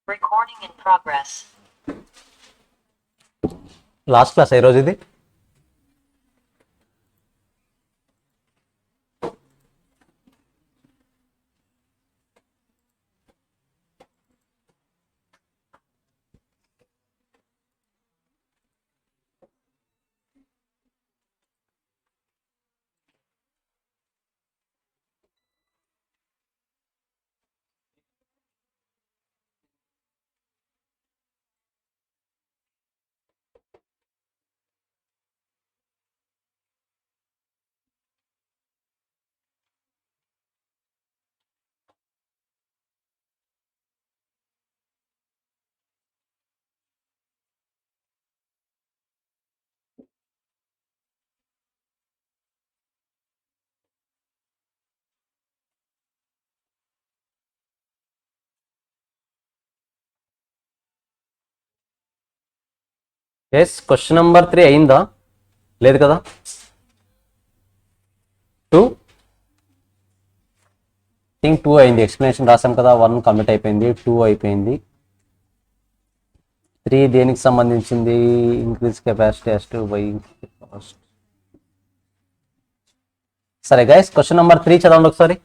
Recording in progress. Last class ఈరోజు ఇది. Yes, question number 3 అయిందా? లేదు కదా. 2 థింక్ 2 అయింది. ఎక్స్ప్లెనేషన్ రాసాం కదా, 1 కమిట్ అయిపోయింది, 2 అయిపోయింది. 3 దేనికి సంబంధించింది? Increase capacity as to buy cost. సరే గైస్, క్వశ్చన్ నెంబర్ 3 చదవండి ఒకసారి.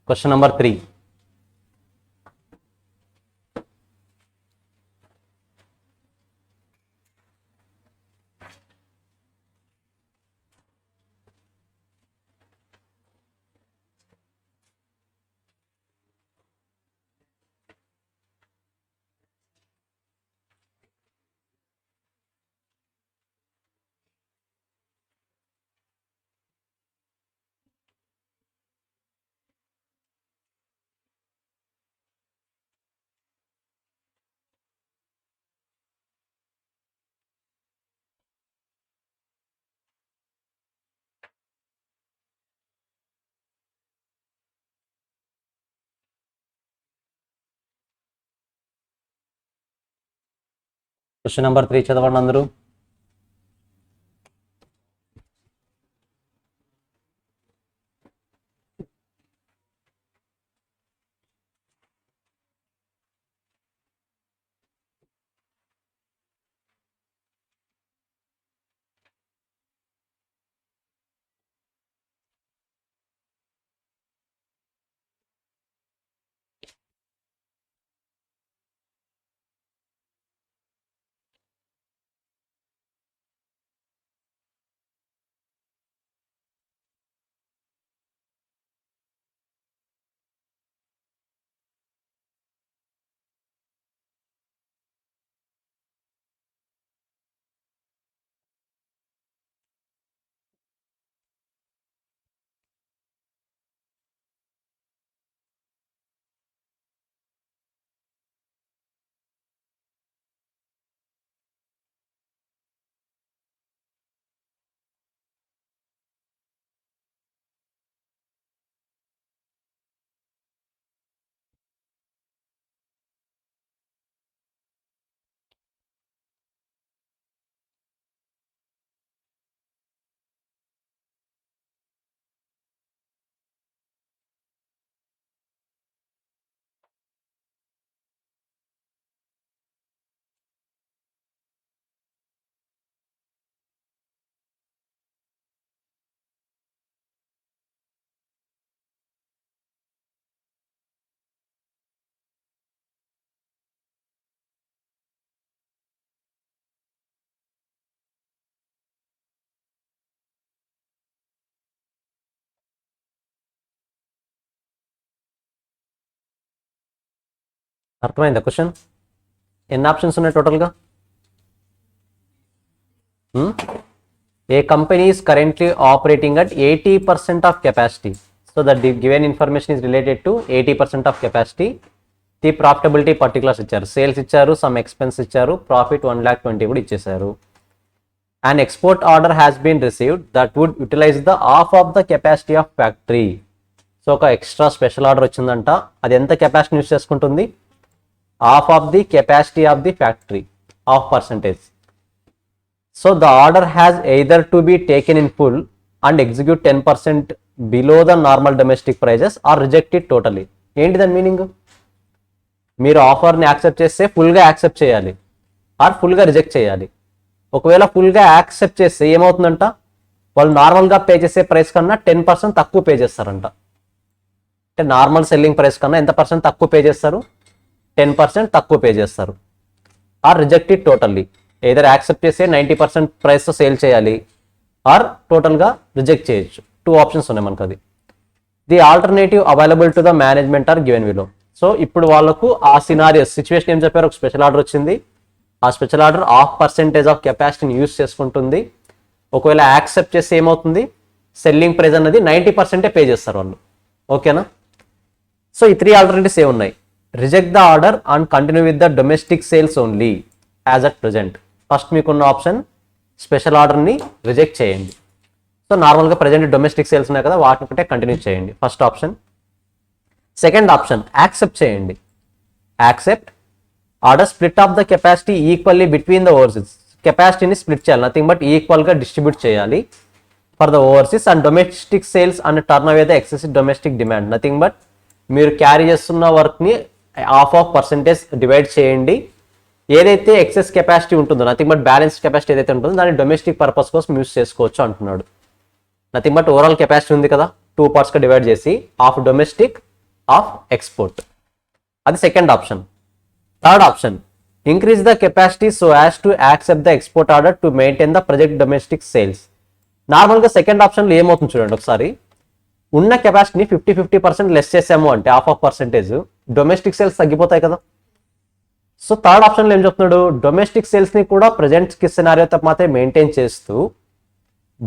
Question number 3. క్వశ్చన్ నెంబర్ 3 చదవండి అందరూ. అర్థమైందా క్వశ్చన్? ఎన్ని ఆప్షన్స్ ఉన్నాయి టోటల్గా? A company is currently operating at 80% of capacity. So that the given information is related to 80% of capacity. The profitability particulars ఇచ్చారు, సేల్స్ ఇచ్చారు, సమ్ ఎక్స్పెన్స్ ఇచ్చారు, ప్రాఫిట్ 1,20,000 కూడా ఇచ్చేసారు. An export order has been received that would utilize the half of the capacity of factory. So ఒక extra special order వచ్చిందంట, అది ఎంత capacity use చేసుకుంటుంది? Half of the capacity of the factory, half percentage. So the order has either to be taken in full and execute 10% below the normal domestic prices or reject it totally. ఏంటి దాని meaning? మీరు ఆఫర్ని accept చేస్తే ఫుల్గా accept చేయాలి are ఫుల్గా reject చేయాలి. ఒకవేళ ఫుల్గా యాక్సెప్ట్ చేస్తే ఏమవుతుందంట, వాళ్ళు నార్మల్గా పే చేసే ప్రైస్ కన్నా 10% తక్కువ పే చేస్తారంట. అంటే నార్మల్ సెల్లింగ్ ప్రైస్ కన్నా ఎంత పర్సెంట్ తక్కువ పే చేస్తారు? 10% తక్కువ పే చేస్తారు. Are reject it totally, either accept చేస్తే 90% ప్రైస్తో సేల్ చేయాలి ఆర్ టోటల్గా రిజెక్ట్ చేయొచ్చు. 2 ఆప్షన్స్ ఉన్నాయి మనకు. అది the alternative available to the management are given below. So ఇప్పుడు వాళ్ళకు ఆ సినారియస్ సిచ్యువేషన్ ఏం చెప్పారు, ఒక స్పెషల్ ఆర్డర్ వచ్చింది, ఆ స్పెషల్ ఆర్డర్ ½ ఆఫ్ కెపాసిటీని యూజ్ చేసుకుంటుంది. ఒకవేళ యాక్సెప్ట్ చేస్తే ఏమవుతుంది, సెల్లింగ్ ప్రైస్ అన్నది 90% పే చేస్తారు వాళ్ళు. ఓకేనా? సో ఈ 3 ఆల్టర్నేటివ్స్ ఏమున్నాయి? Reject the order and continue with the domestic sales only as at present. First మీకున్న ఆప్షన్ స్పెషల్ ఆర్డర్ని రిజెక్ట్ చేయండి. సో నార్మల్గా ప్రజెంట్ డొమెస్టిక్ సేల్స్ ఉన్నాయి కదా, వాటిని ఒకటే కంటిన్యూ చేయండి, first option. Second option accept చేయండి. Accept order split of the capacity equally between the overseas. కెపాసిటీని స్ప్లిట్ చేయాలి, నథింగ్ బట్ ఈక్వల్గా డిస్ట్రిబ్యూట్ చేయాలి for the overseas and domestic sales and turn away the excessive domestic demand. Nothing but మీరు carry చేస్తున్న వర్క్ని ½ divide చేయండి. ఏదైతే excess capacity ఉంటుందో, నథింగ్ బట్ బ్యాలెన్స్ కెపాసిటీ ఏదైతే ఉంటుందో దాన్ని డొమెస్టిక్ పర్పస్ కోసం యూస్ చేసుకోవచ్చు అంటున్నాడు. నథింగ్ బట్ ఓవరాల్ కెపాసిటీ ఉంది కదా, 2 పార్ట్స్గా డివైడ్ చేసి హాఫ్ డొమెస్టిక్ ఆఫ్ ఎక్స్పోర్ట్. అది second option. Third option increase the capacity so as to accept the export order to maintain the project domestic sales. నార్మల్గా second ఆప్షన్లో ఏమవుతుంది చూడండి ఒకసారి, ఉన్న కెపాసిటీని 50% లెస్ చేసాము అంటే ½ డొమెస్టిక్ సేల్స్ తగ్గిపోతాయి కదా. సో థర్డ్ ఆప్షన్లో ఏం చెప్తున్నాడు, డొమెస్టిక్ సేల్స్ని కూడా ప్రజెంట్ సినారియోతో మాత్రమే మెయింటైన్ చేస్తూ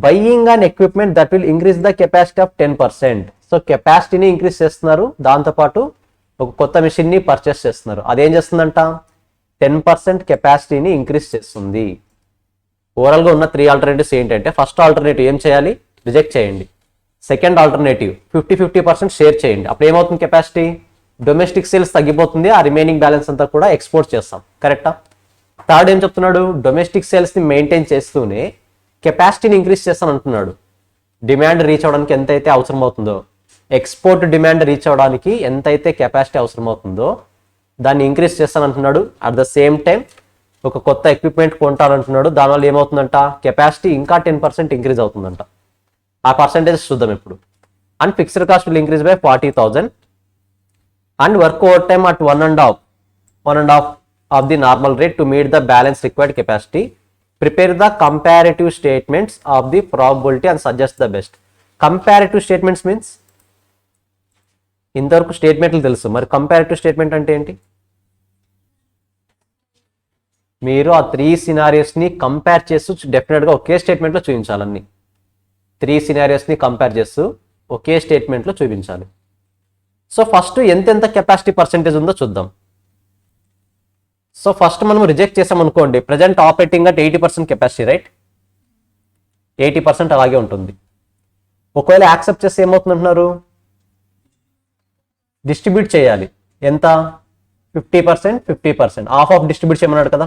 buying and equipment that will increase the capacity of 10%. So కెపాసిటీని ఇంక్రీజ్ చేస్తున్నారు, దాంతోపాటు ఒక కొత్త మిషన్ని పర్చేస్ చేస్తున్నారు. అదేం చేస్తుందంట, 10% కెపాసిటీని ఇంక్రీజ్ చేస్తుంది. ఓవరాల్గా ఉన్న 3 ఆల్టర్నేటివ్స్ ఏంటంటే, ఫస్ట్ ఆల్టర్నేటివ్ ఏం చేయాలి, రిజెక్ట్ చేయండి. సెకండ్ ఆల్టర్నేటివ్ 50% షేర్ చేయండి. అప్పుడు ఏమవుతుంది, కెపాసిటీ డొమెస్టిక్ సేల్స్ తగ్గిపోతుంది, ఆ రిమైనింగ్ బ్యాలెన్స్ అంతా కూడా ఎక్స్పోర్ట్ చేస్తాం. కరెక్టా? థర్డ్ ఏం చెప్తున్నాడు, డొమెస్టిక్ సేల్స్ని మెయింటైన్ చేస్తూనే కెపాసిటీని ఇంక్రీజ్ చేస్తాను అంటున్నాడు. డిమాండ్ రీచ్ అవడానికి ఎంతైతే అవసరం అవుతుందో, ఎక్స్పోర్ట్ డిమాండ్ రీచ్ అవడానికి ఎంతైతే కెపాసిటీ అవసరం అవుతుందో దాన్ని ఇంక్రీజ్ చేస్తాను అంటున్నాడు. అట్ ద సేమ్ టైం ఒక కొత్త ఎక్విప్మెంట్ కొంటానంటున్నాడు. దానివల్ల ఏమవుతుందంట, కెపాసిటీ ఇంకా 10% ఇంక్రీజ్ అవుతుందంట. ఆ పర్సంటేజ్ చూద్దాం ఇప్పుడు. And fixed cost will increase by 40,000 and work over time at 1.5 of the normal rate to meet the balance required capacity. Prepare the comparative statements of the probability and suggest the best. Comparative statements means ఇంతవరకు స్టేట్మెంట్లు తెలుసు, మరి comparative statement అంటే ఏంటి? మీరు ఆ 3 సినారియోస్ని compare చేస్తూ డెఫినెట్గా ఒకే స్టేట్మెంట్లో చూపించాలన్నీ. 3 సినారియోస్ని కంపేర్ చేస్తూ ఒకే స్టేట్మెంట్లో చూపించాలి. సో ఫస్ట్ ఎంతెంత కెపాసిటీ పర్సెంటేజ్ ఉందో చూద్దాం. సో ఫస్ట్ మనం రిజెక్ట్ చేసాం అనుకోండి, present operating at 80% capacity, right? 80% అలాగే ఉంటుంది. ఒకవేళ యాక్సెప్ట్ చేస్తే ఏమవుతుంది అంటున్నారు, డిస్ట్రిబ్యూట్ చేయాలి. ఎంత? 50% ఆఫ్ డిస్ట్రిబ్యూట్ చేయమన్నాడు కదా.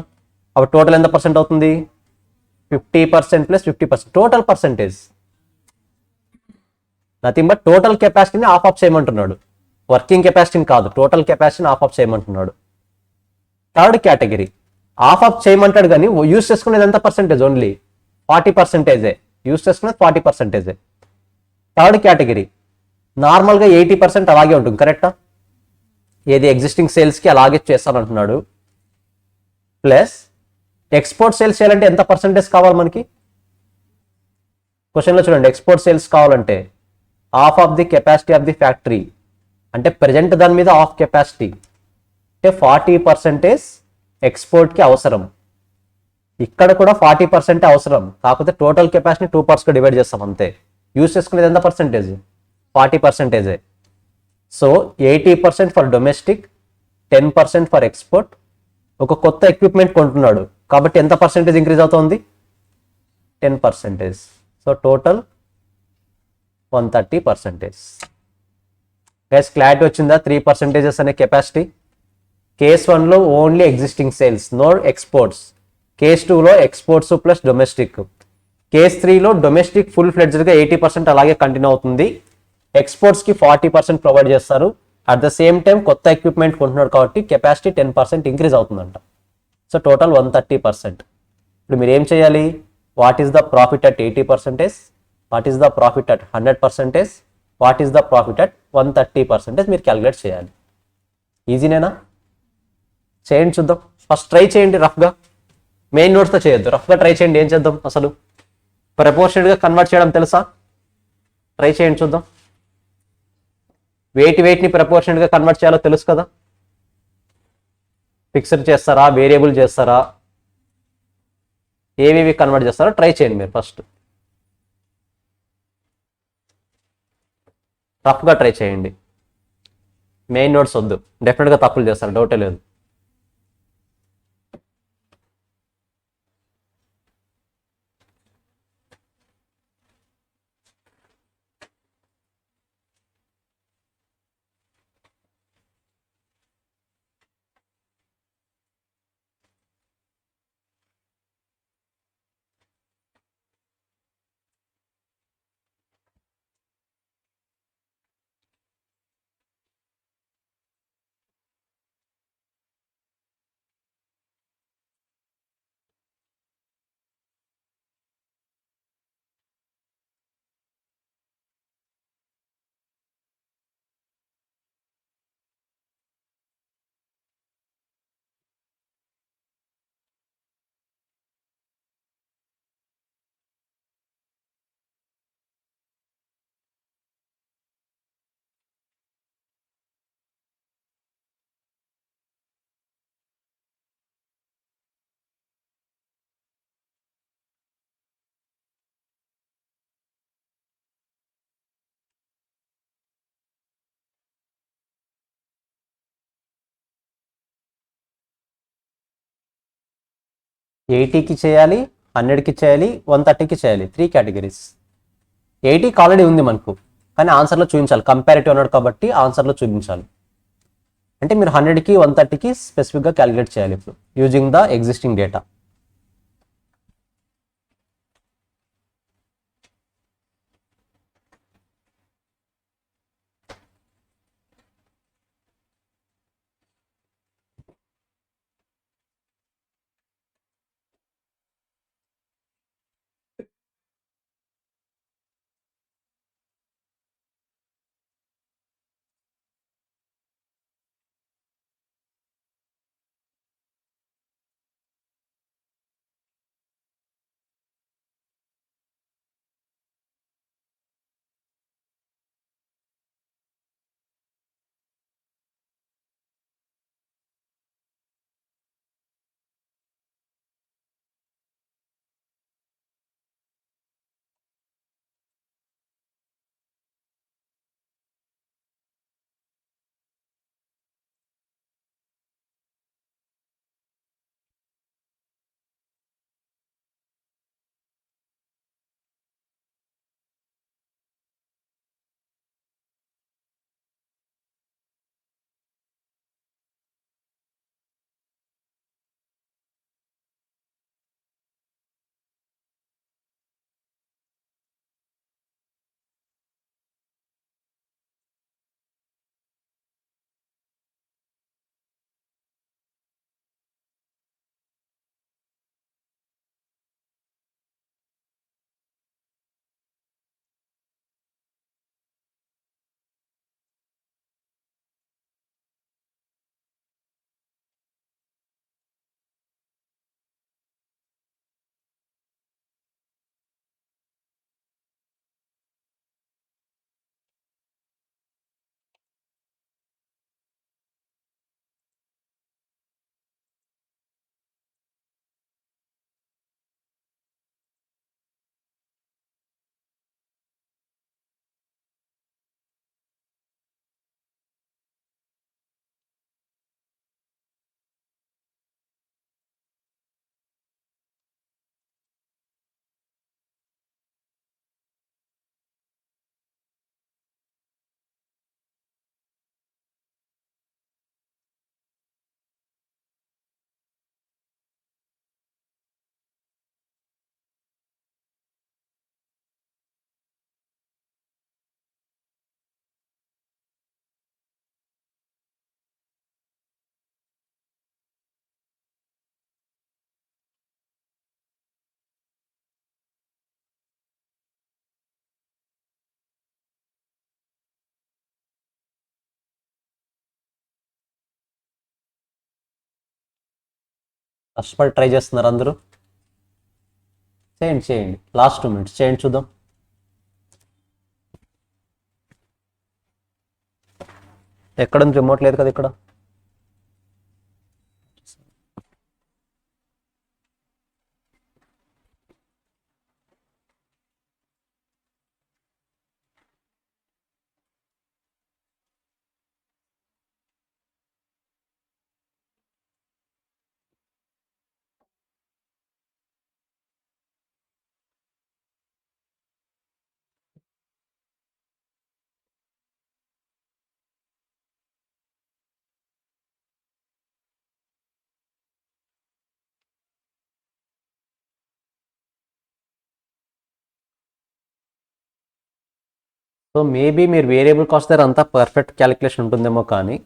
అప్పుడు టోటల్ ఎంత పర్సెంట్ అవుతుంది, 50% plus 50%, total percentage. Nothing but total కెపాసిటీని ఆఫ్ చేయమంటున్నాడు, వర్కింగ్ కెపాసిటీని కాదు, టోటల్ కెపాసిటీని ఆఫ్ చేయమంటున్నాడు. థర్డ్ కేటగిరీ ఆఫ్ చేయమంటాడు కానీ యూజ్ చేసుకునేది ఎంత పర్సెంటేజ్, ఓన్లీ 40%. యూజ్ చేసుకునేది 40%. థర్డ్ కేటగిరీ నార్మల్గా 80% అలాగే ఉంటుంది, కరెక్టా? ఏది ఎగ్జిస్టింగ్ సేల్స్కి అలాగే చేస్తానంటున్నాడు. ప్లస్ ఎక్స్పోర్ట్ సేల్స్ చేయాలంటే ఎంత పర్సెంటేజ్ కావాలి మనకి? క్వశ్చన్లో చూడండి, ఎక్స్పోర్ట్ సేల్స్ కావాలంటే ½ the capacity of the factory, అంటే ప్రజెంట్ దాని మీద ఆఫ్ కెపాసిటీ అంటే 40% ఎక్స్పోర్ట్కి అవసరం. ఇక్కడ కూడా 40% అవసరం, కాకపోతే టోటల్ కెపాసిటీ 2 పార్ట్స్గా డివైడ్ చేస్తాం అంతే. యూజ్ చేసుకునేది ఎంత percentage, 40%. So 80% for domestic, 10% for export. ఒక కొత్త ఎక్విప్మెంట్ కొంటున్నాడు కాబట్టి ఎంత పర్సెంటేజ్ ఇంక్రీజ్ అవుతుంది, 10%. So total 130%. గైస్ క్లారిటీ వచ్చిందా? 3% అనే కెపాసిటీ. కేస్ 1లో only existing sales, no exports. Case 2లో ఎక్స్పోర్ట్స్ ప్లస్ డొమెస్టిక్. కేస్ 3లో డొమెస్టిక్ ఫుల్ ఫ్లెడ్జ్డ్గా 80% అలాగే కంటిన్యూ అవుతుంది. ఎక్స్పోర్ట్స్కి 40% ప్రొవైడ్ చేస్తారు. అట్ ద సేమ్ టైం కొత్త ఎక్విప్మెంట్ కొంటున్నాడు కాబట్టి కెపాసిటీ 10% ఇంక్రీజ్ అవుతుందంట. So total 130%. ఇప్పుడు మీరు ఏం చేయాలి? What is the profit at 80%, what is the profit at 100%, what is the profit at 130% మీరు క్యాలిక్యులేట్ చేయాలి. ఈజీనేనా? చేయండి చూద్దాం. ఫస్ట్ ట్రై చేయండి రఫ్గా, మెయిన్ నోట్స్తో చేయొద్దు, రఫ్గా ట్రై చేయండి. ఏం చేద్దాం అసలు? ప్రపోర్షనల్గా కన్వర్ట్ చేయడం తెలుసా? ట్రై చేయండి చూద్దాం. వెయిట్ని ప్రపోర్షనల్గా కన్వర్ట్ చేయాలో తెలుసు కదా? ఫిక్స్డ్ చేస్తారా, వేరియబుల్ చేస్తారా, ఏవేవి కన్వర్ట్ చేస్తారో ట్రై చేయండి మీరు ఫస్ట్. రఫ్గా ట్రై చేయండి, మెయిన్ నోట్స్ వద్దు. డెఫినెట్గా తప్పులు చేస్తారు, డౌటే లేదు. ఎయిటీకి చేయాలి, 100కి చేయాలి, 130కి చేయాలి. 3 కేటగిరీస్. 80కి ఆల్రెడీ ఉంది మనకు, కానీ ఆన్సర్లో చూపించాలి. కంపారిటివ్ అన్నాడు కాబట్టి ఆన్సర్లో చూపించాలి. అంటే మీరు 100కి 130కి స్పెసిఫిక్గా క్యాలిక్యులేట్ చేయాలి ఇప్పుడు యూజింగ్ ద ఎగ్జిస్టింగ్ డేటా. కష్టపడి ట్రై చేస్తున్నారు అందరూ. చేయండి లాస్ట్ 2 minutes చేయండి చూద్దాం. ఎక్కడ రిమోట్ లేదు కదా ఇక్కడ. సో మేబీ మీరు వేరియబుల్ కాస్ట్ దగ్గర అంతా పర్ఫెక్ట్ క్యాలిక్యులేషన్ ఉంటుందేమో, కానీ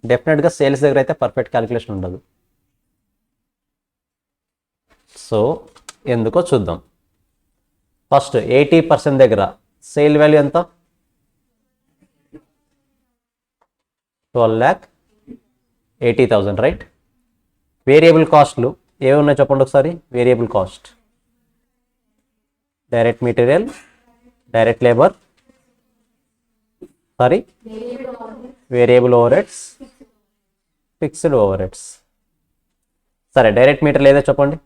డెఫినెట్గా సేల్స్ దగ్గర అయితే పర్ఫెక్ట్ క్యాలిక్యులేషన్ ఉండదు. సో ఎందుకో చూద్దాం. ఫస్ట్ 80% దగ్గర సేల్ వాల్యూ ఎంత? 12,80,000 రైట్. వేరియబుల్ కాస్ట్లు ఏమి ఉన్నాయి చెప్పండి ఒకసారి. Variable cost direct material, direct labour, variable overheads, fixed overheads. సరే డైరెక్ట్ మెటీరియల్ ఏదో చెప్పండి.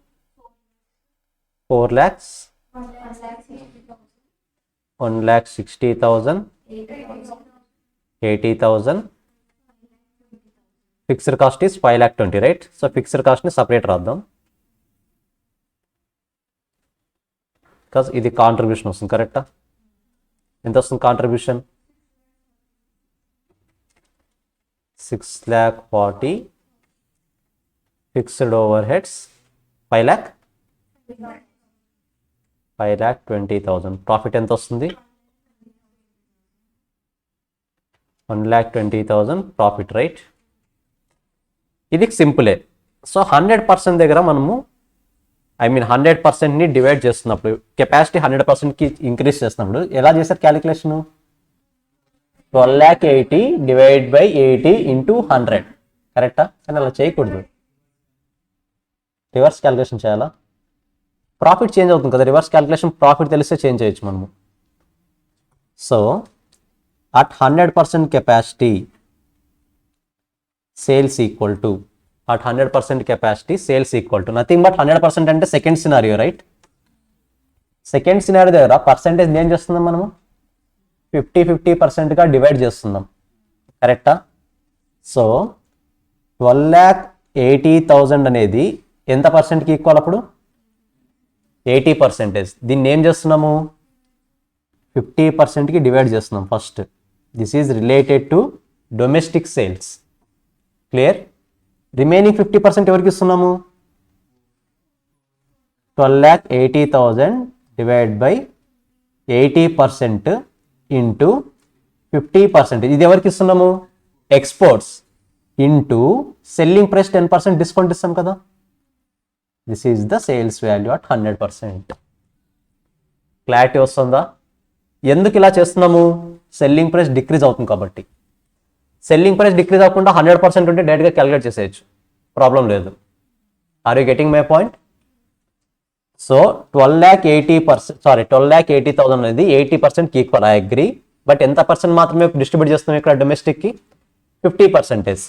4 lakhs, 1,60,000, 80,000. Fixed cost is 5,20,000 right. So fixed కాస్ట్ని సపరేట్ రాద్దాం, బికాస్ ఇది కాంట్రిబ్యూషన్ వస్తుంది. కరెక్టా? ఎంత వస్తుంది contribution? 6,40,000. Fixed overheads 5,20,000. Profit ఎంత వస్తుంది? 1,20,000 ప్రాఫిట్ రైట్. ఇది సింపులే. సో 100% దగ్గర మనము 100%ని డివైడ్ చేస్తున్నప్పుడు, కెపాసిటీ 100%కి ఇంక్రీజ్ చేస్తున్నప్పుడు ఎలా చేస్తారు క్యాలిక్యులేషన్? 12,80,000 divide by 80 into 100. కరెక్టా? కానీ అలా చేయకూడదు, రివర్స్ క్యాలిక్యులేషన్ చేయాలా? ప్రాఫిట్ చేంజ్ అవుతుంది కదా, రివర్స్ క్యాలిక్యులేషన్ ప్రాఫిట్ తెలిస్తే చేంజ్ చేయొచ్చు మనము. So at 100% capacity sales equal to, at 100% capacity sales equal to nothing but 100% అంటే second scenario right. Second scenario దగ్గర పర్సెంటేజ్ ఏం చేస్తున్నాం మనము? 50-50%గా డివైడ్ చేస్తున్నాం. కరెక్టా? సో 12,80,000 అనేది ఎంత పర్సెంట్కి ఈక్వల్ అప్పుడు? 80%. దీన్ని ఏం చేస్తున్నాము? 50%కి డివైడ్ చేస్తున్నాం first. This is related to domestic sales. Clear? Remaining 50% ఎవరికి ఇస్తున్నాము? 12,80,000 డివైడ్ బై 80% ఇంటూ 50%. ఇది ఎవరికి ఇస్తున్నాము? Exports into selling price 10% discount ఇస్తాం కదా. This is the sales value at 100%. Clarity వస్తుందా? ఎందుకు ఇలా చేస్తున్నాము? సెల్లింగ్ ప్రైస్ డిక్రీజ్ అవుతుంది కాబట్టి. సెల్లింగ్ ప్రైస్ డిక్రీజ్ అవ్వకుండా 100% ఉంటే డైరెక్ట్గా క్యాలిక్యులేట్ చేసేయచ్చు, ప్రాబ్లం లేదు. Are you getting my point? So 12,80,000 అనేది 80%కి ఈక్వల్. I agree. బట్ ఎంత పర్సెంట్ మాత్రమే డిస్ట్రిబ్యూట్ చేస్తున్నాం ఇక్కడ డొమెస్టిక్కి? 50%.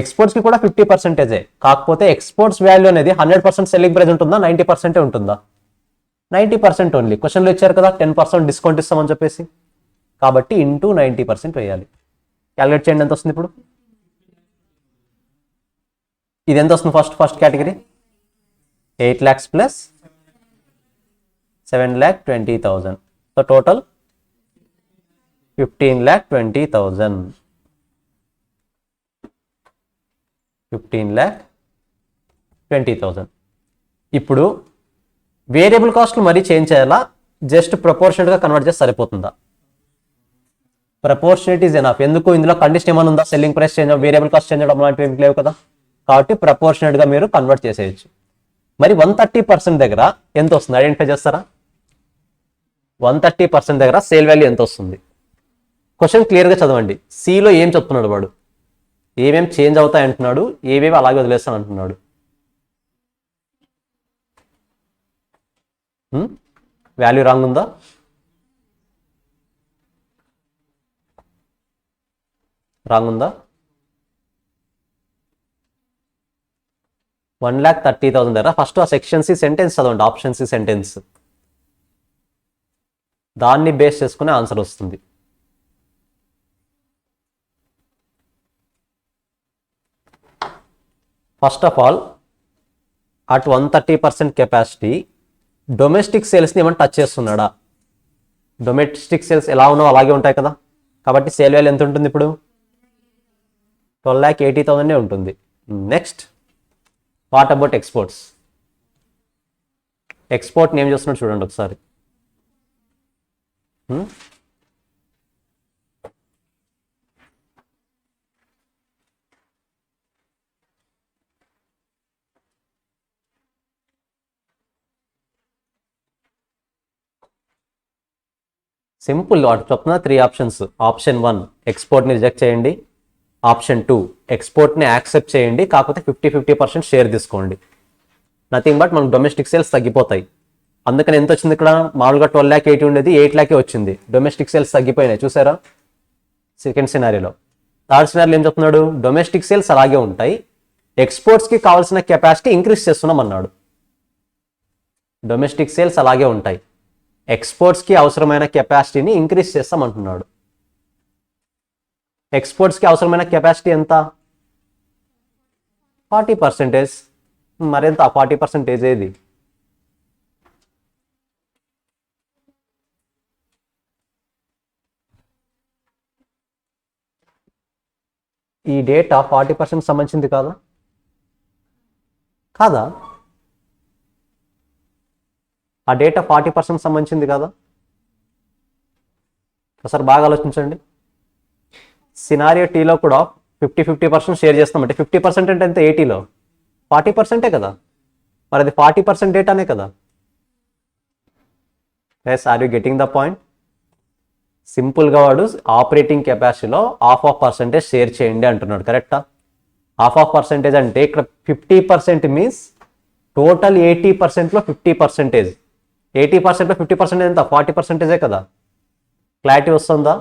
ఎక్స్పోర్ట్స్కి కూడా 50%. కాకపోతే ఎక్స్పోర్ట్స్ వాల్యూ అనేది 100% సెల్లింగ్ ప్రైస్ ఉంటుందా, 90% ఉంటుందా? 90% ఓన్లీ. క్వశ్చన్లో ఇచ్చారు కదా 10% డిస్కౌంట్ ఇస్తామని చెప్పేసి, కాబట్టి ఇంటూ 90% వేయాలి. క్యాలిక్యులేట్ చేయండి ఎంత వస్తుంది ఇప్పుడు. ఇది ఎంత వస్తుంది? First category 8 lakhs plus 7,20,000. So total 15,20,000. 15,20,000. ఇప్పుడు వేరియబుల్ కాస్ట్లు మరీ చేంజ్ చేయాలా, జస్ట్ ప్రపోర్షనల్గా కన్వర్ట్ చేస్తే సరిపోతుందా? Proportionate is enough. ఎందుకు? ఇందులో కండిషన్ ఏమైనా ఉందా? Selling price change, variable cost change అవ్వడం లాంటివి ఏమి లేవు కదా, కాబట్టి ప్రపోర్షనేట్గా మీరు కన్వర్ట్ చేసేయచ్చు. మరి 130% దగ్గర ఎంత వస్తుంది ఐడెంటిఫై చేస్తారా? 130% దగ్గర సేల్ వాల్యూ ఎంత వస్తుంది? క్వశ్చన్ క్లియర్గా చదవండి. సిలో ఏం చెప్తున్నాడు వాడు? ఏమేమి చేంజ్ అవుతాయి అంటున్నాడు, ఏవేవి అలాగే వదిలేస్తాను అంటున్నాడు. వాల్యూ రాంగ్ ఉందా? రాంగ్ ఉందా? 1,30,000 దగ్గర ఫస్ట్ ఆ సెక్షన్ సి సెంటెన్స్ చదవండి, ఆప్షన్ సి సెంటెన్స్, దాన్ని బేస్ చేసుకునే ఆన్సర్ వస్తుంది. First of all at 130% capacity domestic సేల్స్ని ఏమైనా టచ్ చేస్తున్నాడా? డొమెస్టిక్ సేల్స్ ఎలా ఉన్నావు అలాగే ఉంటాయి కదా, కాబట్టి సేల్ వాల్యూ ఎంత ఉంటుంది ఇప్పుడు? 12,80,000 ఉంటుంది. Next what about exports? ఎక్స్పోర్ట్ని ఏం చేస్తున్నాడు చూడండి ఒకసారి. సింపుల్ వాటి చొప్పున 3 ఆప్షన్స్. ఆప్షన్ 1 ఎక్స్పోర్ట్ని రిజెక్ట్ చేయండి, ఆప్షన్ 2 ఎక్స్పోర్ట్ని యాక్సెప్ట్ చేయండి, కాకపోతే 50% షేర్ తీసుకోండి. నథింగ్ బట్ మనకు డొమెస్టిక్ సేల్స్ తగ్గిపోతాయి. అందుకని ఎంత వచ్చింది ఇక్కడ? మామూలుగా 12,80,000 ఉండేది 8,00,000 వచ్చింది. డొమెస్టిక్ సేల్స్ తగ్గిపోయినాయి చూసారా సెకండ్ సినారీలో. థర్డ్ సినారీలో ఏం చెప్తున్నాడు? డొమెస్టిక్ సేల్స్ అలాగే ఉంటాయి, ఎక్స్పోర్ట్స్కి కావాల్సిన కెపాసిటీ ఇంక్రీజ్ చేస్తున్నాం అన్నాడు. డొమెస్టిక్ సేల్స్ అలాగే ఉంటాయి, ఎక్స్పోర్ట్స్కి అవసరమైన కెపాసిటీని ఇంక్రీజ్ చేస్తామంటున్నాడు. ఎక్స్పోర్ట్స్కి అవసరమైన కెపాసిటీ ఎంత? 40%. మరింత 40% ఏది? ఈ డేటా 40% సంబంధించింది కాదా? కాదా? ఆ డేటా 40% సంబంధించింది కాదా? ఒకసారి బాగా ఆలోచించండి. సినారియో టీలో కూడా 50% షేర్ చేస్తామంటే 50% అంటే ఎంత? 80లో 40%ఏ కదా, మరి అది 40% డేటానే కదా. Yes, are you getting the point? సింపుల్గా వాడు ఆపరేటింగ్ కెపాసిటీలో 0.5% షేర్ చేయండి అంటున్నాడు. కరెక్టా? 0.5% అంటే ఇక్కడ 50% మీన్స్ టోటల్ 80%లో 50%. 80%లో 50% ఎంత? 40%ఏ కదా. క్లారిటీ వస్తుందా?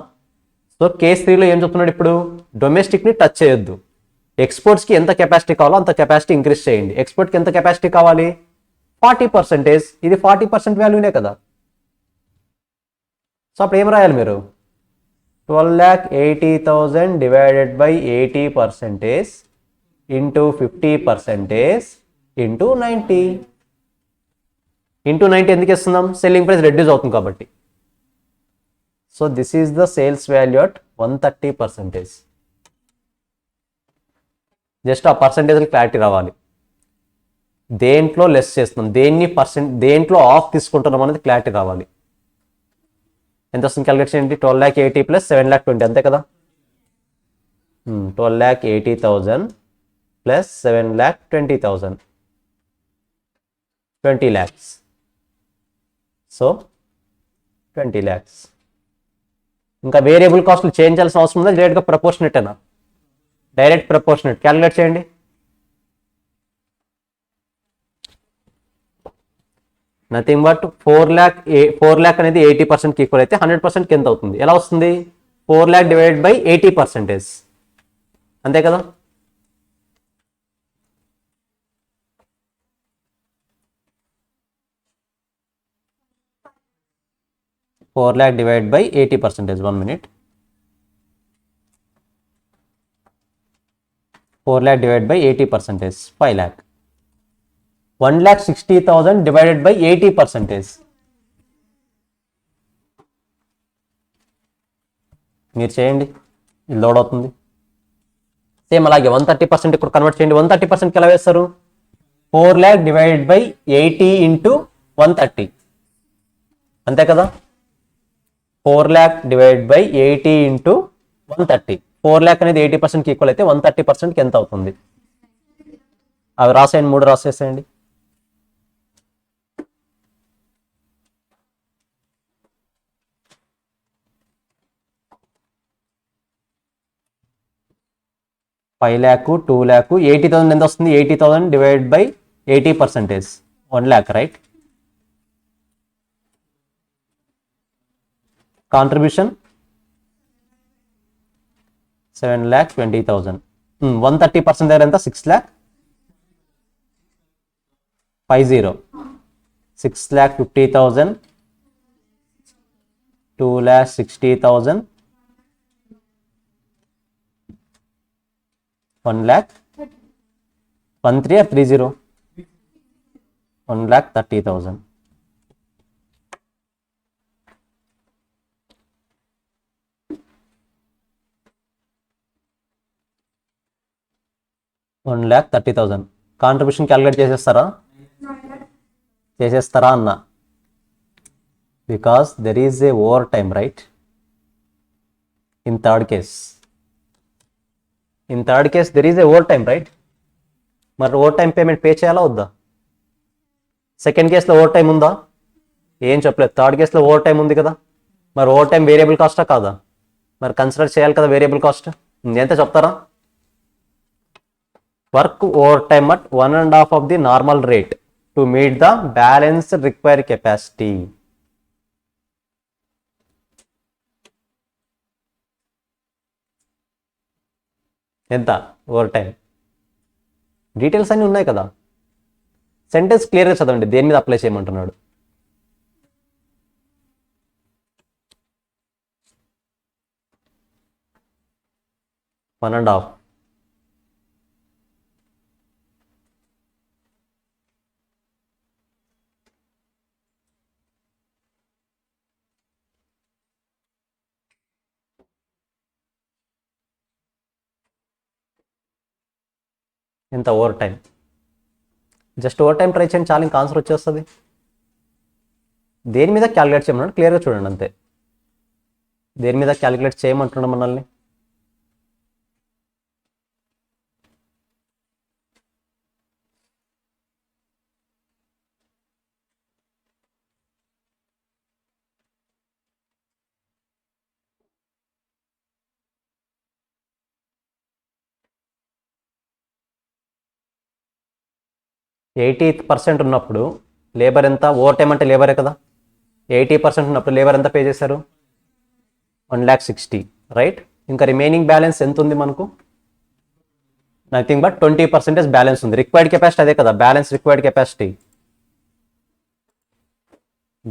సో కేస్ 3లో ఏం చెప్తున్నాడు ఇప్పుడు? డొమెస్టిక్ని టచ్ చేయొద్దు, ఎక్స్పోర్ట్స్కి ఎంత కెపాసిటీ కావాలో అంత కెపాసిటీ ఇంక్రీజ్ చేయండి. ఎక్స్పోర్ట్కి ఎంత కెపాసిటీ కావాలి? 40%. ఇది 40% వాల్యూనే కదా. సో అప్పుడు ఏం రాయాలి మీరు? 12,80,000 divided by 80% into 50% into 90. Into 90 ఎందుకు ఇస్తున్నాం? సెల్లింగ్ ప్రైస్ రెడ్యూస్ అవుతుంది కాబట్టి. So this is the sales value at 130%. Just ఆ పర్సంటేజ్కి క్లారిటీ రావాలి. దేంట్లో లెస్ చేస్తున్నాం, దేంట్లో ఆఫ్ తీసుకుంటున్నాం అనేది క్లారిటీ రావాలి. ఎంత వస్తుంది క్యాలిక్యులేట్ చేయండి? 12,80,000 ప్లస్ 7,20,000 అంతే కదా. 12,80,000 ప్లస్ 7,20,000 20 lakhs. So 20 lakhs. ఇంకా వేరియబుల్ కాస్ట్లు చేంజ్ చేయాల్సిన అవసరం ఉందా? డైరెక్ట్గా ప్రపోర్షనేట్ అయినా? Direct proportionate. క్యాలిక్యులేట్ చేయండి. నథింగ్ బట్ 4 lakh అనేది 80%కి ఈక్వల్ అయితే 100%కి ఎంత అవుతుంది? ఎలా వస్తుంది? 4 lakh డివైడెడ్ బై 80%. అంతే కదా. $4 lakh divided by 80%. 1 minute. 4 lakh divided by 80%. 5 lakh. 1,60,000 divided by 80%. మీరు చేయండి, ఇది లోడ్ అవుతుంది. సేమ్ అలాగే 130% ఇక్కడ కన్వర్ట్ చేయండి. 130%కి ఎలా వేస్తారు? 4 lakh డివైడెడ్ బై 80 ఇంటూ 130. అంతే కదా. 4 lakh divided by 80 into 130. 4 lakh అనేది 80%కి ఈక్వల్ అయితే 130%కి ఎంత అవుతుంది? అవి రాసేయండి, 3 రాసేసేయండి. $5 lakh, 2 lakh, 80,000 ఎంత వస్తుంది? 80,000 divided by 80%. 1 lakh, right? Contribution 7,20,000. 130% దగ్గర ఎంత 6,50,000, 6,50,000, 2,60,000, 1,00,000, 13 or 30, 1,30,000. $1,30,000 కాంట్రిబ్యూషన్ క్యాలిక్యులేట్ చేసేస్తారా అన్న, because there is a over time right in third case there is a over time right. మరి ఓవర్ టైం పేమెంట్ పే చేయాలా వద్దా? సెకండ్ కేసులో ఓవర్ టైం ఉందా? ఏం చెప్పలేదు. థర్డ్ కేసులో ఓవర్ టైం ఉంది కదా, మరి ఓవర్ టైం వేరియబుల్ కాస్టా కాదా? మరి కన్సిడర్ చేయాలి కదా వేరియబుల్ కాస్ట్. ఎంత చెప్తారా? Work over time at 1.5 of the normal rate to meet the balance required capacity. ఎంత ఓవర్ టైం? డీటెయిల్స్ అన్నీ ఉన్నాయి కదా. సెంటెన్స్ క్లియర్గా చదవండి, దేని మీద అప్లై చేయమంటున్నాడు. One and half. ఎంత overtime? Just overtime try చేయండి చాలు, ఇంకా ఆన్సర్ వచ్చేస్తుంది. దేని మీద క్యాలిక్యులేట్ చేయమన్నాడు క్లియర్గా చూడండి అంతే. దేని మీద క్యాలిక్యులేట్ చేయమంటున్నాడు మనల్ని? %80 ఉన్నప్పుడు లేబర్ ఎంత? ఓవర్ టైం అంటే లేబరే కదా. 80% ఉన్నప్పుడు లేబర్ ఎంత పే చేశారు? 1,60,000 రైట్. ఇంకా రిమైనింగ్ బ్యాలెన్స్ ఎంత ఉంది మనకు? నథింగ్ బట్ 20% బ్యాలెన్స్ ఉంది. రిక్వైర్డ్ కెపాసిటీ అదే కదా, balance required capacity.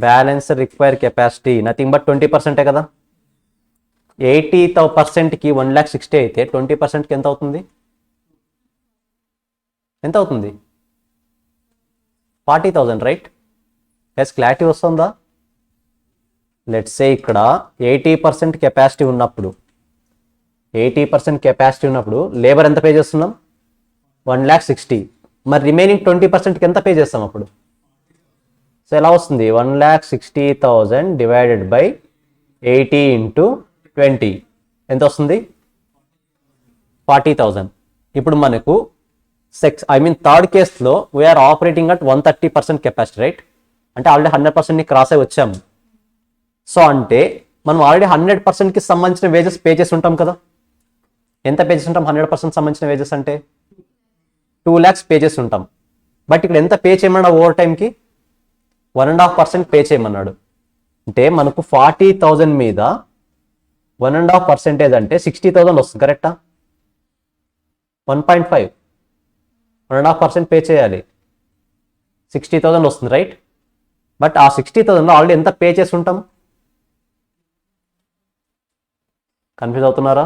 Balance required capacity nothing but 20% కదా. 80%కి 1,60,000 అయితే 20%కి ఎంత అవుతుంది? ఎంత అవుతుంది? 40,000 రైట్. ఎస్, క్లారిటీ వస్తుందా? లెట్స్ సే ఇక్కడ 80% కెపాసిటీ ఉన్నప్పుడు లేబర్ ఎంత పే చేస్తున్నాం? 1,60,000. మరి రిమైనింగ్ 20%కి ఎంత పే చేస్తాం అప్పుడు? సో ఎలా వస్తుంది? 1,60,000 డివైడెడ్ బై 80 into 20 ఎంత వస్తుంది? 40,000. ఇప్పుడు మనకు థర్డ్ కేసులో we're operating at 130% capacity right. అంటే ఆల్రెడీ 100%ని క్రాస్ అయి వచ్చాము. సో అంటే మనం ఆల్రెడీ 100%కి సంబంధించిన వేజెస్ పే చేసి ఉంటాం కదా. ఎంత పే చేసి ఉంటాం? 100% సంబంధించిన వేజెస్ అంటే 2 lakhs పే చేసి ఉంటాం. బట్ ఇక్కడ ఎంత పే చేయమన్నాడు? ఓవర్ టైంకి 1.5% పే చేయమన్నాడు. అంటే మనకు 40,000 మీద 1.5% అంటే 60,000 వస్తుంది కరెక్టా? 1.5 1.5% పే చేయాలి, 60,000 వస్తుంది రైట్. బట్ ఆ 60,000లో ఆల్రెడీ ఎంత పే చేసి ఉంటాం? కన్ఫ్యూజ్ అవుతున్నారా?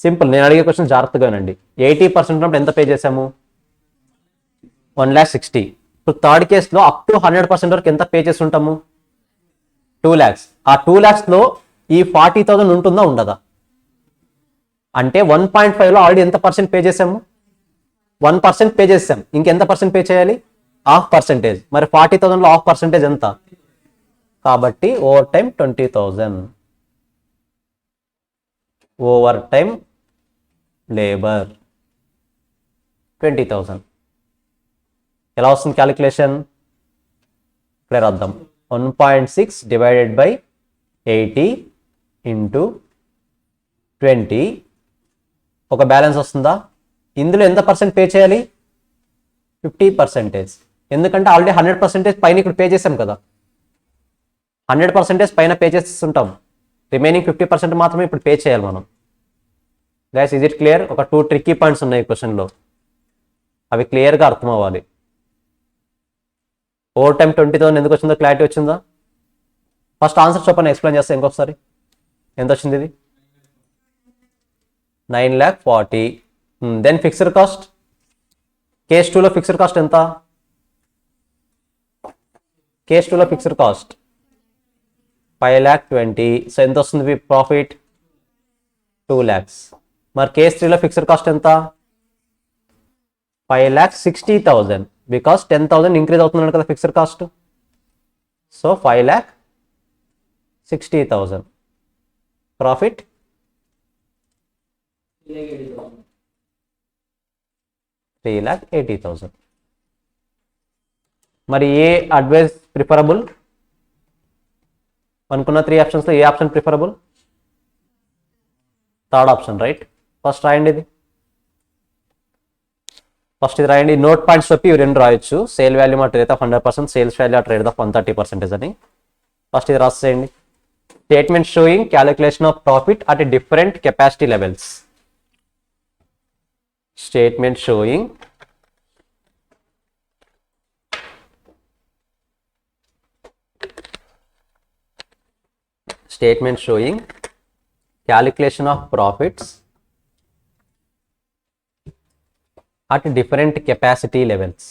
సింపుల్, నేను అడిగే క్వశ్చన్ జాగ్రత్తగానండి. 80% ఉన్నప్పుడు ఎంత పే చేసాము? 1,60,000. ఇప్పుడు థర్డ్ కేసులో అప్ టు 100% వరకు ఎంత పే చేసి ఉంటాము? 2 lakhs. ఆ 2 lakhsలో ఈ 40,000 ఉంటుందా ఉండదా? అంటే 1.5లో ఆల్రెడీ ఎంత పర్సెంట్ పే చేసాము? 1% పే చేసాం. ఇంకెంత పర్సెంట్ పే చేయాలి? 0.5%. మరి 40,000లో 0.5% ఎంత? కాబట్టి over time 20,000. Over time labour 20,000. ఎలా వస్తుంది క్యాలిక్యులేషన్? ఇక్కడ రాద్దాం. 1.6 డివైడెడ్ బై 80 ఇంటూ 20. ఒక బ్యాలెన్స్ వస్తుందా? ఇందులో ఎంత పర్సెంట్ పే చేయాలి? 50%. ఎందుకంటే ఆల్రెడీ 100% పైన ఇక్కడ పే చేసాం కదా. 100% పైన పే చేస్తుంటాం, రిమైనింగ్ 50% మాత్రమే ఇప్పుడు పే చేయాలి మనం. Guys is it clear? ఒక 2 ట్రిక్కీ పాయింట్స్ ఉన్నాయి క్వశ్చన్లో, అవి క్లియర్గా అర్థం అవ్వాలి. ఓవర్ టైం 20,000 ఎందుకు వచ్చిందో క్లారిటీ వచ్చిందా? ఫస్ట్ ఆన్సర్ చెప్పండి, ఎక్స్ప్లెయిన్ చేస్తే ఇంకొకసారి. ఎంత వచ్చింది ఇది? 9,40,000. దెన్ ఫిక్స్డ్ కాస్ట్, కేస్ 2లో ఫిక్స్డ్ కాస్ట్ ఎంత? కేస్ 2లో ఫిక్స్డ్ కాస్ట్ 5,20,000. సో ఎంత వస్తుంది ప్రాఫిట్? 2 lakhs. మరి కేస్ 3లో ఫిక్స్డ్ కాస్ట్ ఎంత? 5,60,000. బికాస్ 10,000 ఇంక్రీజ్ అవుతున్నాడు కదా ఫిక్స్డ్ కాస్ట్. So 5,60,000 profit 3,80,000. మరి ఏ అడ్వైస్ ప్రిఫరబుల్? అనుకున్న 3 ఆప్షన్స్లో ఏ option preferable? Third option, right. First రాయండి ఇది. ఫస్ట్ ఇది రాయండి. నోట్ పాయింట్స్ చెప్పి ఇవి రెండు రాయొచ్చు. Sale volume at rate of 100%, sales value at rate of 130% అని. ఫస్ట్ ఇది రాసేయండి. Statement showing calculation of profit at different capacity levels. Statement showing calculation of profits at different capacity levels.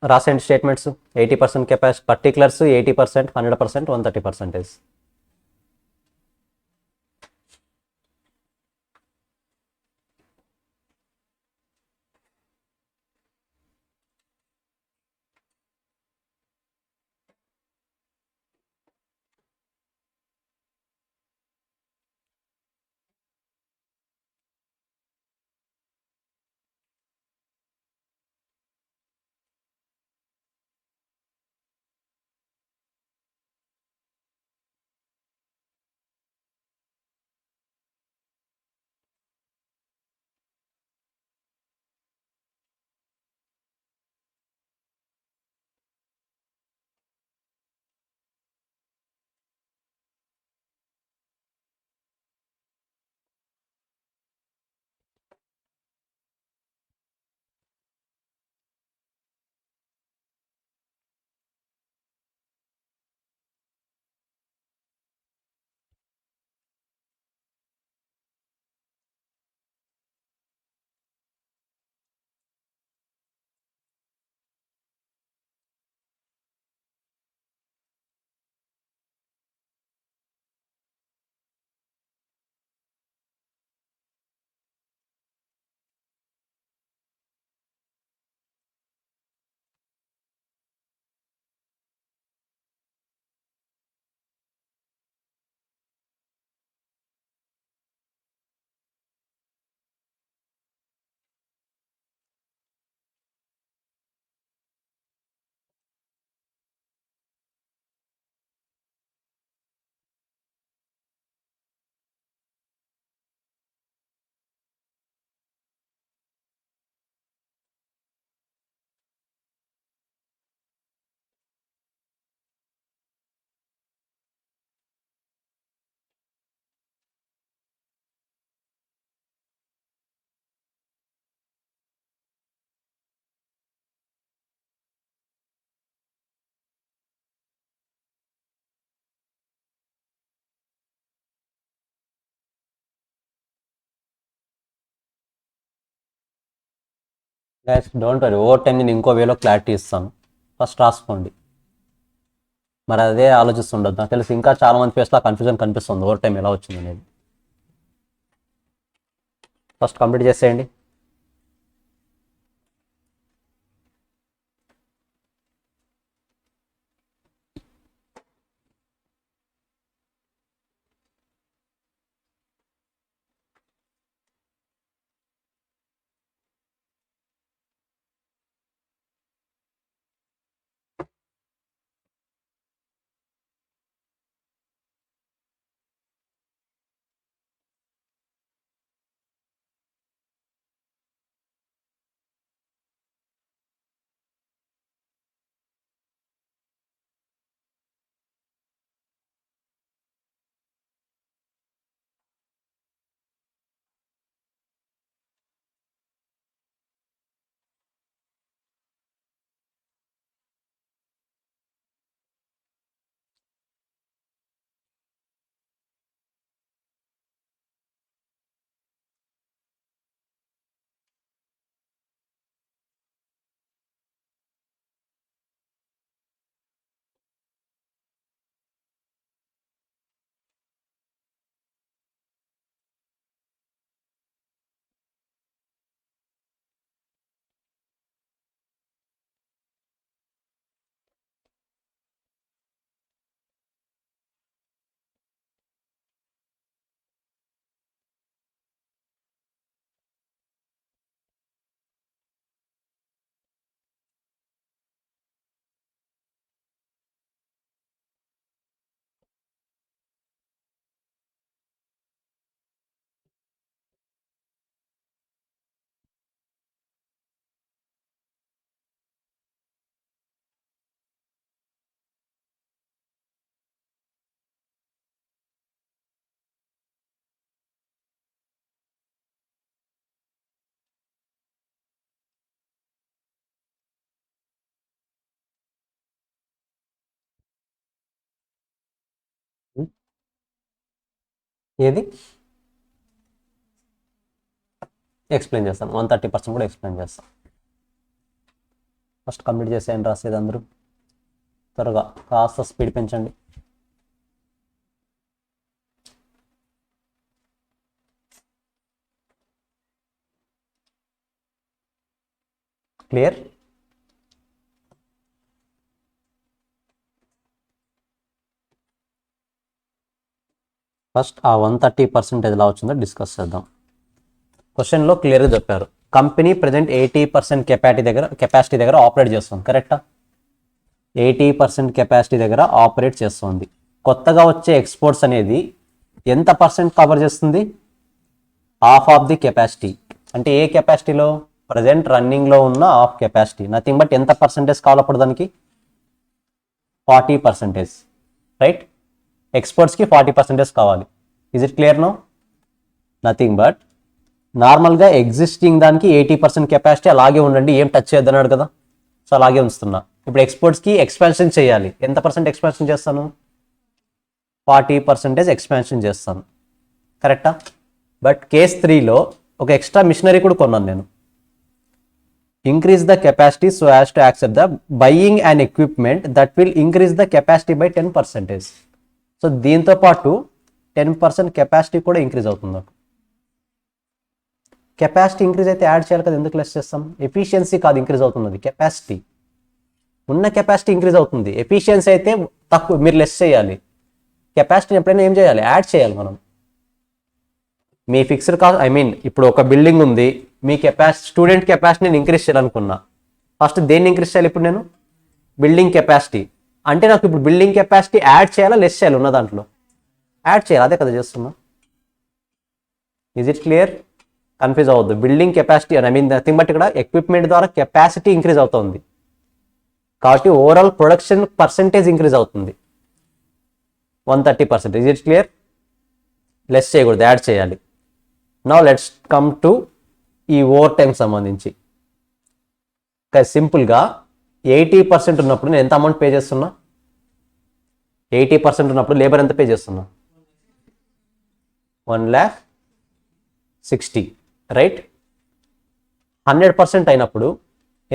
రాసండి statements. 80% capacity, particulars 80%, 100%, 130%. Guys don't worry, overtime నేను ఇంకో వేలో clarity ఇస్తాను. First రాసుకోండి. మరి అదే ఆలోచిస్తుండదు. నాకు తెలిసి ఇంకా చాలా మంది ఫేస్లో కన్ఫ్యూజన్ కనిపిస్తుంది ఓవర్ టైం ఎలా వచ్చింది అనేది. ఫస్ట్ కంప్లీట్ చేసేయండి. ఏది ఎక్స్ప్లెయిన్ చేస్తాను, 130% కూడా ఎక్స్ప్లెయిన్ చేస్తాను. ఫస్ట్ కంప్లీట్ చేసేయండి రాసేది అందరూ. త్వరగా కాస్త స్పీడ్ పెంచండి. క్లియర్? ఫస్ట్ ఆ 130% ఎలా వచ్చిందో డిస్కస్ చేద్దాం. క్వశ్చన్లో క్లియర్గా చెప్పారు, కంపెనీ ప్రజెంట్ 80% కెపాసిటీ దగ్గర ఆపరేట్ చేస్తుంది. కరెక్టా? 80% కెపాసిటీ దగ్గర ఆపరేట్ చేస్తుంది. కొత్తగా వచ్చే ఎక్స్పోర్ట్స్ అనేది ఎంత పర్సెంట్ కవర్ చేస్తుంది? Half of the capacity. అంటే ఏ కెపాసిటీలో? ప్రజెంట్ రన్నింగ్లో ఉన్న హాఫ్ కెపాసిటీ. నథింగ్ బట్ ఎంత పర్సెంటేజ్ కావాలప్పుడు దానికి? 40%. రైట్? ఎక్స్పోర్ట్స్కి 40% కావాలి. Is it clear no? Nothing but నార్మల్గా ఎగ్జిస్టింగ్ దానికి 80% కెపాసిటీ అలాగే ఉండండి, ఏం టచ్ చేయొద్దన్నాడు కదా, సో అలాగే ఉంచుతున్నా. ఇప్పుడు ఎక్స్పోర్ట్స్కి ఎక్స్పాన్షన్ చేయాలి. ఎంత పర్సెంట్ ఎక్స్పాన్షన్ చేస్తాను? 40% ఎక్స్పాన్షన్ చేస్తాను. కరెక్టా? బట్ కేస్ 3లో ఒక ఎక్స్ట్రా మిషనరీ కూడా కొన్నాను నేను. Increase the capacity so as to accept the buying and equipment that will increase the capacity by 10%. So దీంతో పాటు 10% కెపాసిటీ కూడా ఇంక్రీజ్ అవుతుంది నాకు. కెపాసిటీ ఇంక్రీజ్ అయితే యాడ్ చేయాలి కదా, ఎందుకు లెస్ చేస్తాం? ఎఫిషియన్సీ కాదు ఇంక్రీజ్ అవుతున్నది, కెపాసిటీ. ఉన్న కెపాసిటీ ఇంక్రీజ్ అవుతుంది, ఎఫిషియన్సీ అయితే తక్కువ, మీరు లెస్ చేయాలి. కెపాసిటీని ఎప్పుడైనా ఏం చేయాలి? యాడ్ చేయాలి మనం. మీ ఫిక్స్డ్ కాస్ట్, ఇప్పుడు ఒక బిల్డింగ్ ఉంది, మీ స్టూడెంట్ కెపాసిటీ నేను ఇంక్రీజ్ చేయాలనుకున్నా. ఫస్ట్ దేన్ని ఇంక్రీజ్ చేయాలి? ఇప్పుడు నేను బిల్డింగ్ కెపాసిటీ. అంటే నాకు ఇప్పుడు బిల్డింగ్ కెపాసిటీ యాడ్ చేయాలా లెస్ చేయాలి? ఉన్న దాంట్లో యాడ్ చేయాలి, అదే కదా చేస్తున్నా. Is it clear? కన్ఫ్యూజ్ అవ్వద్దు. బిల్డింగ్ కెపాసిటీ నథింగ్ బట్ ఇక్కడ ఎక్విప్మెంట్ ద్వారా కెపాసిటీ ఇంక్రీజ్ అవుతుంది కాబట్టి ఓవరాల్ ప్రొడక్షన్ పర్సెంటేజ్ ఇంక్రీజ్ అవుతుంది 130%. Is it clear? లెస్ చేయకూడదు, యాడ్ చేయాలి. నౌ లెట్స్ కమ్ టు ఈ ఓవర్ టైం సంబంధించి. సింపుల్గా 80% ఉన్నప్పుడు నేను ఎంత అమౌంట్ పే చేస్తున్నా? 80% ఉన్నప్పుడు లేబర్ ఎంత పే చేస్తున్నా? 1,60,000. రైట్? 100% అయినప్పుడు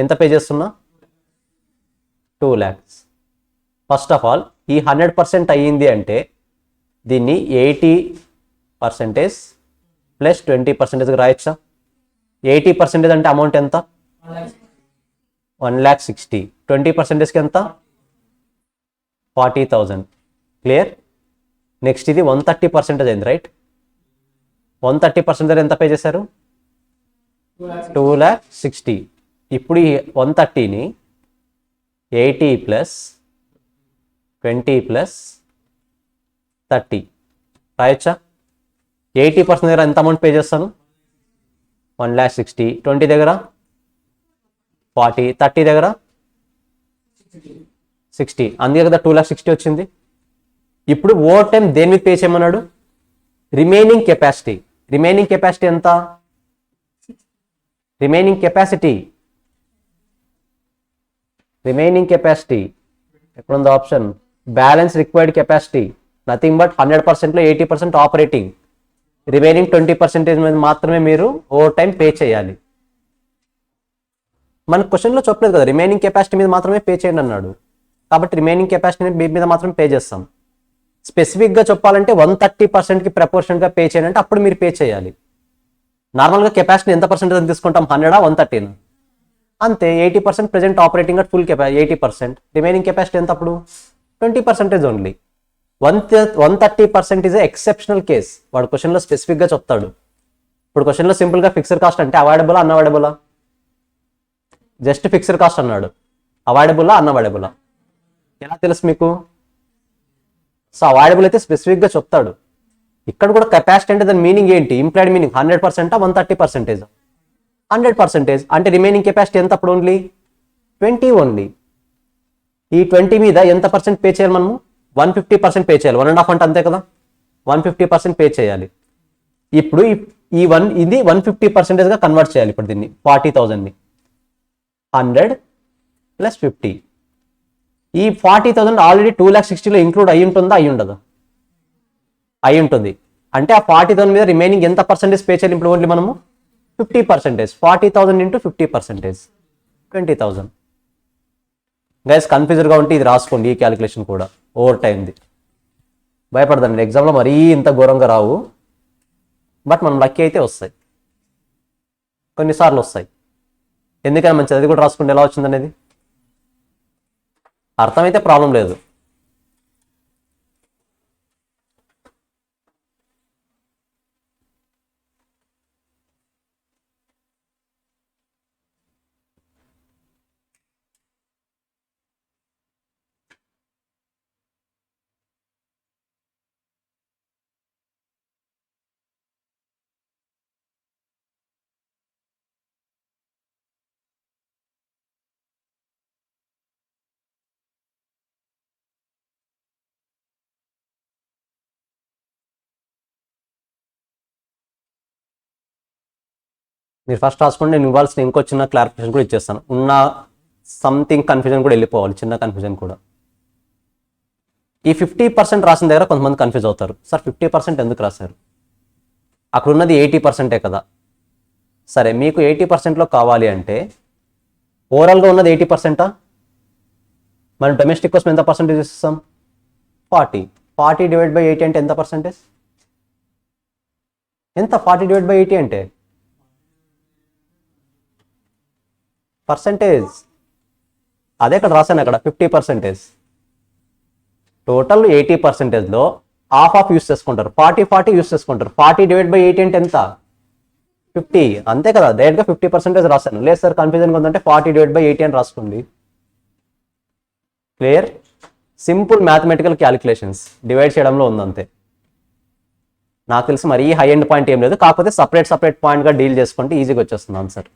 ఎంత పే చేస్తున్నా? 2 lakhs. ఫస్ట్ ఆఫ్ ఆల్ ఈ 100% అయ్యింది అంటే దీన్ని 80% ప్లస్ 20% రాయొచ్చా? 80% అంటే అమౌంట్ ఎంత? 1,60,000. 20%కి ఎంత? 40,000. క్లియర్? నెక్స్ట్ ఇది 130% అయింది. రైట్? 130% ఎంత పే చేశారు? 2,60,000. ఇప్పుడు ఈ 130ని 80 ప్లస్ 20 ప్లస్ 30 రాయొచ్చా? 80% దగ్గర ఎంత అమౌంట్ పే చేస్తాను? 1,60,000. 20 దగ్గర 40, 30 దగ్గర 60. అందుకే కదా 2,60,000 వచ్చింది. ఇప్పుడు ఓవర్ టైం దేని మీద పే చేయమన్నాడు? Remaining capacity. రిమైనింగ్ కెపాసిటీ ఎంత? రిమైనింగ్ కెపాసిటీ ఎక్కడుంది option? Balance required capacity. Nothing but 100%లో 80% ఆపరేటింగ్, రిమైనింగ్ 20% మీద మాత్రమే మీరు ఓవర్ టైం పే చేయాలి. మన క్వశ్చన్లో చెప్పలేదు కదా రిమైనింగ్ కెపాసిటీ మీద మాత్రమే పే చేయండి అన్నాడు. కాబట్టి రిమైనింగ్ కెపాసిటీ మీద మాత్రం పే చేస్తాం. స్పెసిఫిక్గా చెప్పాలంటే 130%కి ప్రపోర్షన్గా పే చేయండి అంటే అప్పుడు మీరు పే చేయాలి. నార్మల్గా కెపాసిటీ ఎంత పర్సెంటేజ్ తీసుకుంటాం? 100, 130? అంతే. 80% present operating at full 80%. Remaining capacity ఎంత అప్పుడు? 20% ఓన్లీ. 130% is exceptional case. వాడు క్వశ్చన్లో స్పెసిఫిక్గా చెప్తాడు. ఇప్పుడు క్వశ్చన్లో సింపుల్గా ఫిక్స్డ్ కాస్ట్ అంటే అవాయిడబులా అన్అవాయిడబులా? జస్ట్ ఫిక్స్డ్ కాస్ట్ అన్నాడు. అవాయిడబులా అన్అవాయిడబులా? ఎలా తెలుసు మీకు? సో అవాయిడబుల్ అయితే స్పెసిఫిక్గా చెప్తాడు. ఇక్కడ కూడా కెపాసిటీ అంటే దాని మీనింగ్ ఏంటి? Implied meaning 100%, 130%? 100%. అంటే రిమైనింగ్ కెపాసిటీ ఎంత అప్పుడు? Only 20 only. ఈ 20 మీద ఎంత పర్సెంట్ పే చేయాలి మనము? 150% పే చేయాలి. 1.5 అంటే అంతే కదా, 150% పే చేయాలి. ఇప్పుడు ఇది 150%గా కన్వర్ట్ చేయాలి. ఇప్పుడు దీన్ని 40,000ని 100 ప్లస్ 50. ఈ 40,000 ఆల్రెడీ 2,60,000లో ఇంక్లూడ్ అయి ఉంటుందా? అయి ఉండదు? అయి ఉంటుంది. అంటే ఆ 40,000 మీద రిమైనింగ్ ఎంత పర్సెంటేజ్ పే చేయాలి ఇప్పుడు ఓన్లీ మనము 50%. 40,000 ఇంటూ 50%, 20,000. గైస్ కన్ఫ్యూజర్గా ఉంటే ఇది రాసుకోండి, ఈ క్యాలిక్యులేషన్ కూడా ఓవర్ టైంది. భయపడదండి, ఎగ్జామ్లో మరీ ఇంత ఘోరంగా రావు, బట్ మనం లక్కీ అయితే వస్తాయి, కొన్నిసార్లు వస్తాయి. ఎందుకని మంచిది అది కూడా రాసుకుంటే ఎలా వచ్చిందనేది అర్థమైతే ప్రాబ్లం లేదు. మీరు ఫస్ట్ రాసుకుంటే నేను ఇవ్వాల్సిన ఇంకో చిన్న క్లారిఫికేషన్ కూడా ఇచ్చేస్తాను. ఉన్న సంథింగ్ కన్ఫ్యూజన్ కూడా వెళ్ళిపోవాలి, చిన్న కన్ఫ్యూజన్ కూడా. ఈ 50% రాసిన దగ్గర కొంతమంది కన్ఫ్యూజ్ అవుతారు, సార్ 50% ఎందుకు రాశారు, అక్కడ ఉన్నది 80% కదా. సరే, మీకు 80%లో కావాలి అంటే ఓవరాల్గా ఉన్నది 80%. మనం డొమెస్టిక్ కోసం ఎంత పర్సెంటేజ్ ఇస్తాం, 40 డివైడ్ బై 80 అంటే ఎంత పర్సెంటేజ్, ఎంత 40 డివైడ్ బై 80 అంటే పర్సెంటేజ్. అదే ఇక్కడ రాశాను, అక్కడ 50%. టోటల్ 80%లో హాఫ్ యూస్ చేసుకుంటారు, 40 యూస్ చేసుకుంటారు. 40 డివైడ్ బై 80 అంటే ఎంత, 50, అంతే కదా. డైరెక్ట్గా 50% రాశాను. లేదు సార్ కన్ఫ్యూజన్గా ఉందంటే 40 డివైడ్ బై 80 అని రాసుకోండి. Clear, simple mathematical calculations, divide చేయడంలో ఉందంతే. నాకు తెలిసి మరీ హై ఎండ్ పాయింట్ ఏం లేదు, కాకపోతే సపరేట్ పాయింట్గా డీల్ చేసుకుంటే ఈజీగా వచ్చేస్తుంది ఆన్సర్.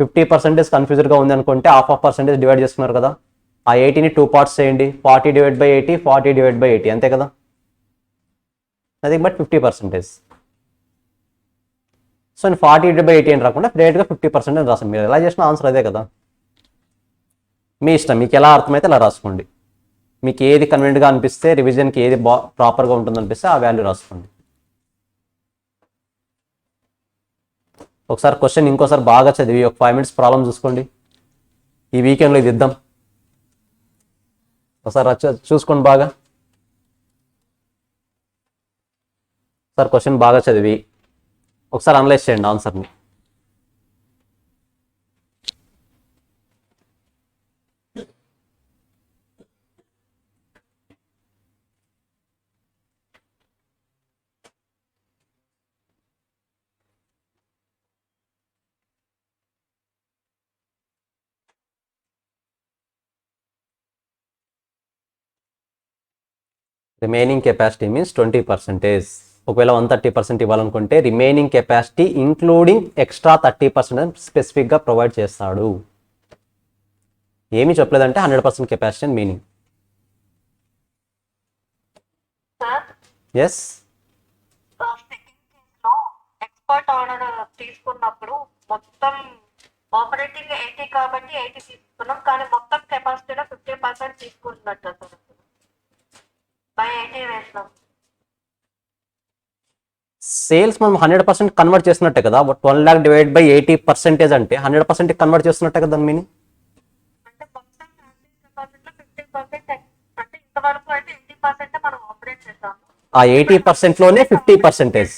50% కన్ఫ్యూజర్గా ఉంది అనుకుంటే హాఫ్ డివైడ్ చేసుకున్నారు కదా, ఆ 80ని 2 పార్ట్స్ చేయండి. 40 డివైడ్ బై 80, 40 డివైడ్ బై 80, అంతే కదా. అది బట్ 50%. సో నేను 40 డివైడ్ బై 80 అని రాకుండా డైరెక్ట్గా 50% అని రాసాను. మీరు ఎలా చేసిన ఆన్సర్ అదే కదా, మీ ఇష్టం, మీకు ఎలా అర్థమైతే అలా రాసుకోండి. మీకు ఏది కన్వీనియంట్గా అనిపిస్తే, రివిజన్కి ఏది ప్రాపర్గా ఉంటుంది అనిపిస్తే ఆ వాల్యూ రాసుకోండి. ఒకసారి క్వశ్చన్ ఇంకోసారి బాగా చదివి ఒక 5 minutes ప్రాబ్లం చూసుకోండి. ఈ వీకెండ్లో ఇది ఇద్దాం, ఒకసారి చూసుకోండి బాగా. ఒకసారి క్వశ్చన్ బాగా చదివి ఒకసారి అనలైజ్ చేయండి ఆన్సర్ని. Remaining capacity means 20%. ఒకవేళ 130% ఇవ్వాలనుకుంటే రిమైనింగ్ కెపాసిటీ ఇంక్లూడింగ్ ఎక్స్ట్రా 30% స్పెసిఫిక్గా ప్రొవైడ్ చేస్తాడు. ఏమీ చెప్పలేదంటే 100% కెపాసిటీ అని మీనింగ్. ఎస్, ఎక్స్పర్ట్ ఆర్డర్ తీసుకున్నప్పుడు మొత్తం ఆపరేటింగ్ 80 కాబట్టి 80 తీసుకున్నాం, కానీ మొత్తం కెపాసిటీలో 50% తీసుకుంటున్నట్టు అసలు బై 80 వేసినాం. సేల్స్ మనం 100% కన్వర్ట్ చేసినట్టే కదా. 1 lakh డివైడ్ బై 80% అంటే 100% కన్వర్ట్ చేస్తున్నట్టే కదా దాని మీనింగ్. అంటే మొత్తం కెపాసిటీలో 50%, అంటే ఇంతవరకు అయితే 80% మనం ఆపరేట్ చేస్తాము. ఆ 80%లోనే 50%.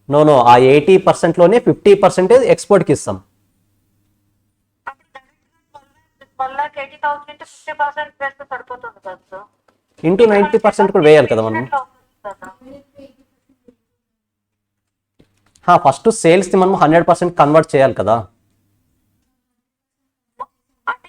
నో, ఆ 80%లోనే 50% ఎక్స్పోర్ట్కి ఇస్తాం. అప్పుడు డైరెక్ట్గా 1,80,000 into 50% వేస్తే సరిపోతుంది కదా సార్. ఇంటూ 90% కూడా వేయాలి కదా మనం. ఫస్ట్ సేల్స్ని మనం 100% కన్వర్ట్ చేయాలి కదా. అంటే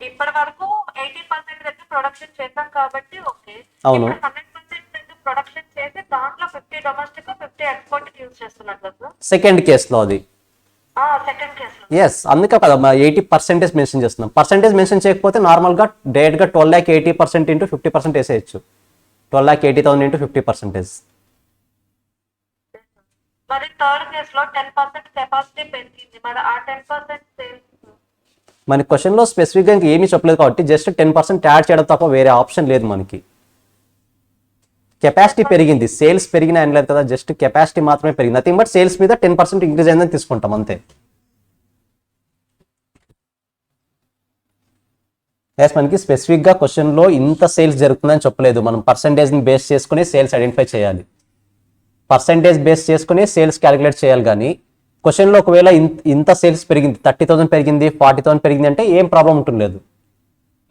ఇప్పటి వరకు 80% ప్రొడక్షన్ చేద్దాం కాబట్టి ఓకే. అవును, 100% ప్రొడక్షన్ చేసి దాంట్లో 50 డొమెస్టిక్ 50 ఎక్స్పోర్ట్ యూజ్ చేస్తున్నారు కదా. సెకండ్ కేసులో అది. సెకండ్ కేసులో ఎస్, అందుకే కదా 80% మెన్షన్ చేస్తున్నాం. పర్సెంటేజ్ మెన్షన్ చేయకపోతే నార్మల్గా డైరెక్ట్గా 12,80% ఇంటూ 50% వేసేయచ్చు. 12,80,000 ఇంటూ 50%. మరి థర్డ్ కేసులో 10% కెపాసిటీ పెరిగింది, మరి ఆ 10% సేల్స్ మన క్వశ్చన్లో స్పెసిఫిక్గా ఇంకా ఏమీ చెప్పలేదు కాబట్టి జస్ట్ 10% యాడ్ చేయడం తప్ప వేరే ఆప్షన్ లేదు మనకి. కెపాసిటీ పెరిగింది, సేల్స్ పెరిగిన అనలేదు కదా, జస్ట్ కెపాసిటీ మాత్రమే పెరిగింది. నథింగ్ బట్ సేల్స్ మీద 10% ఇంక్రీజ్ అయిందని తీసుకుంటాం అంతే. మనకి స్పెసిఫిక్గా క్వశ్చన్లో ఇంత సేల్స్ జరుగుతుందని చెప్పలేదు, మనం పర్సంటేజ్ని బేస్ చేసుకుని సేల్స్ ఐడెంటిఫై చేయాలి, పర్సంటేజ్ బేస్ చేసుకుని సేల్స్ క్యాలిక్యులేట్ చేయాలి. కానీ క్వశ్చన్లో ఒకవేళ ఇంత సేల్స్ పెరిగింది, 30,000 పెరిగింది, 40,000 పెరిగింది అంటే ఏం ప్రాబ్లం ఉంటుండలేదు.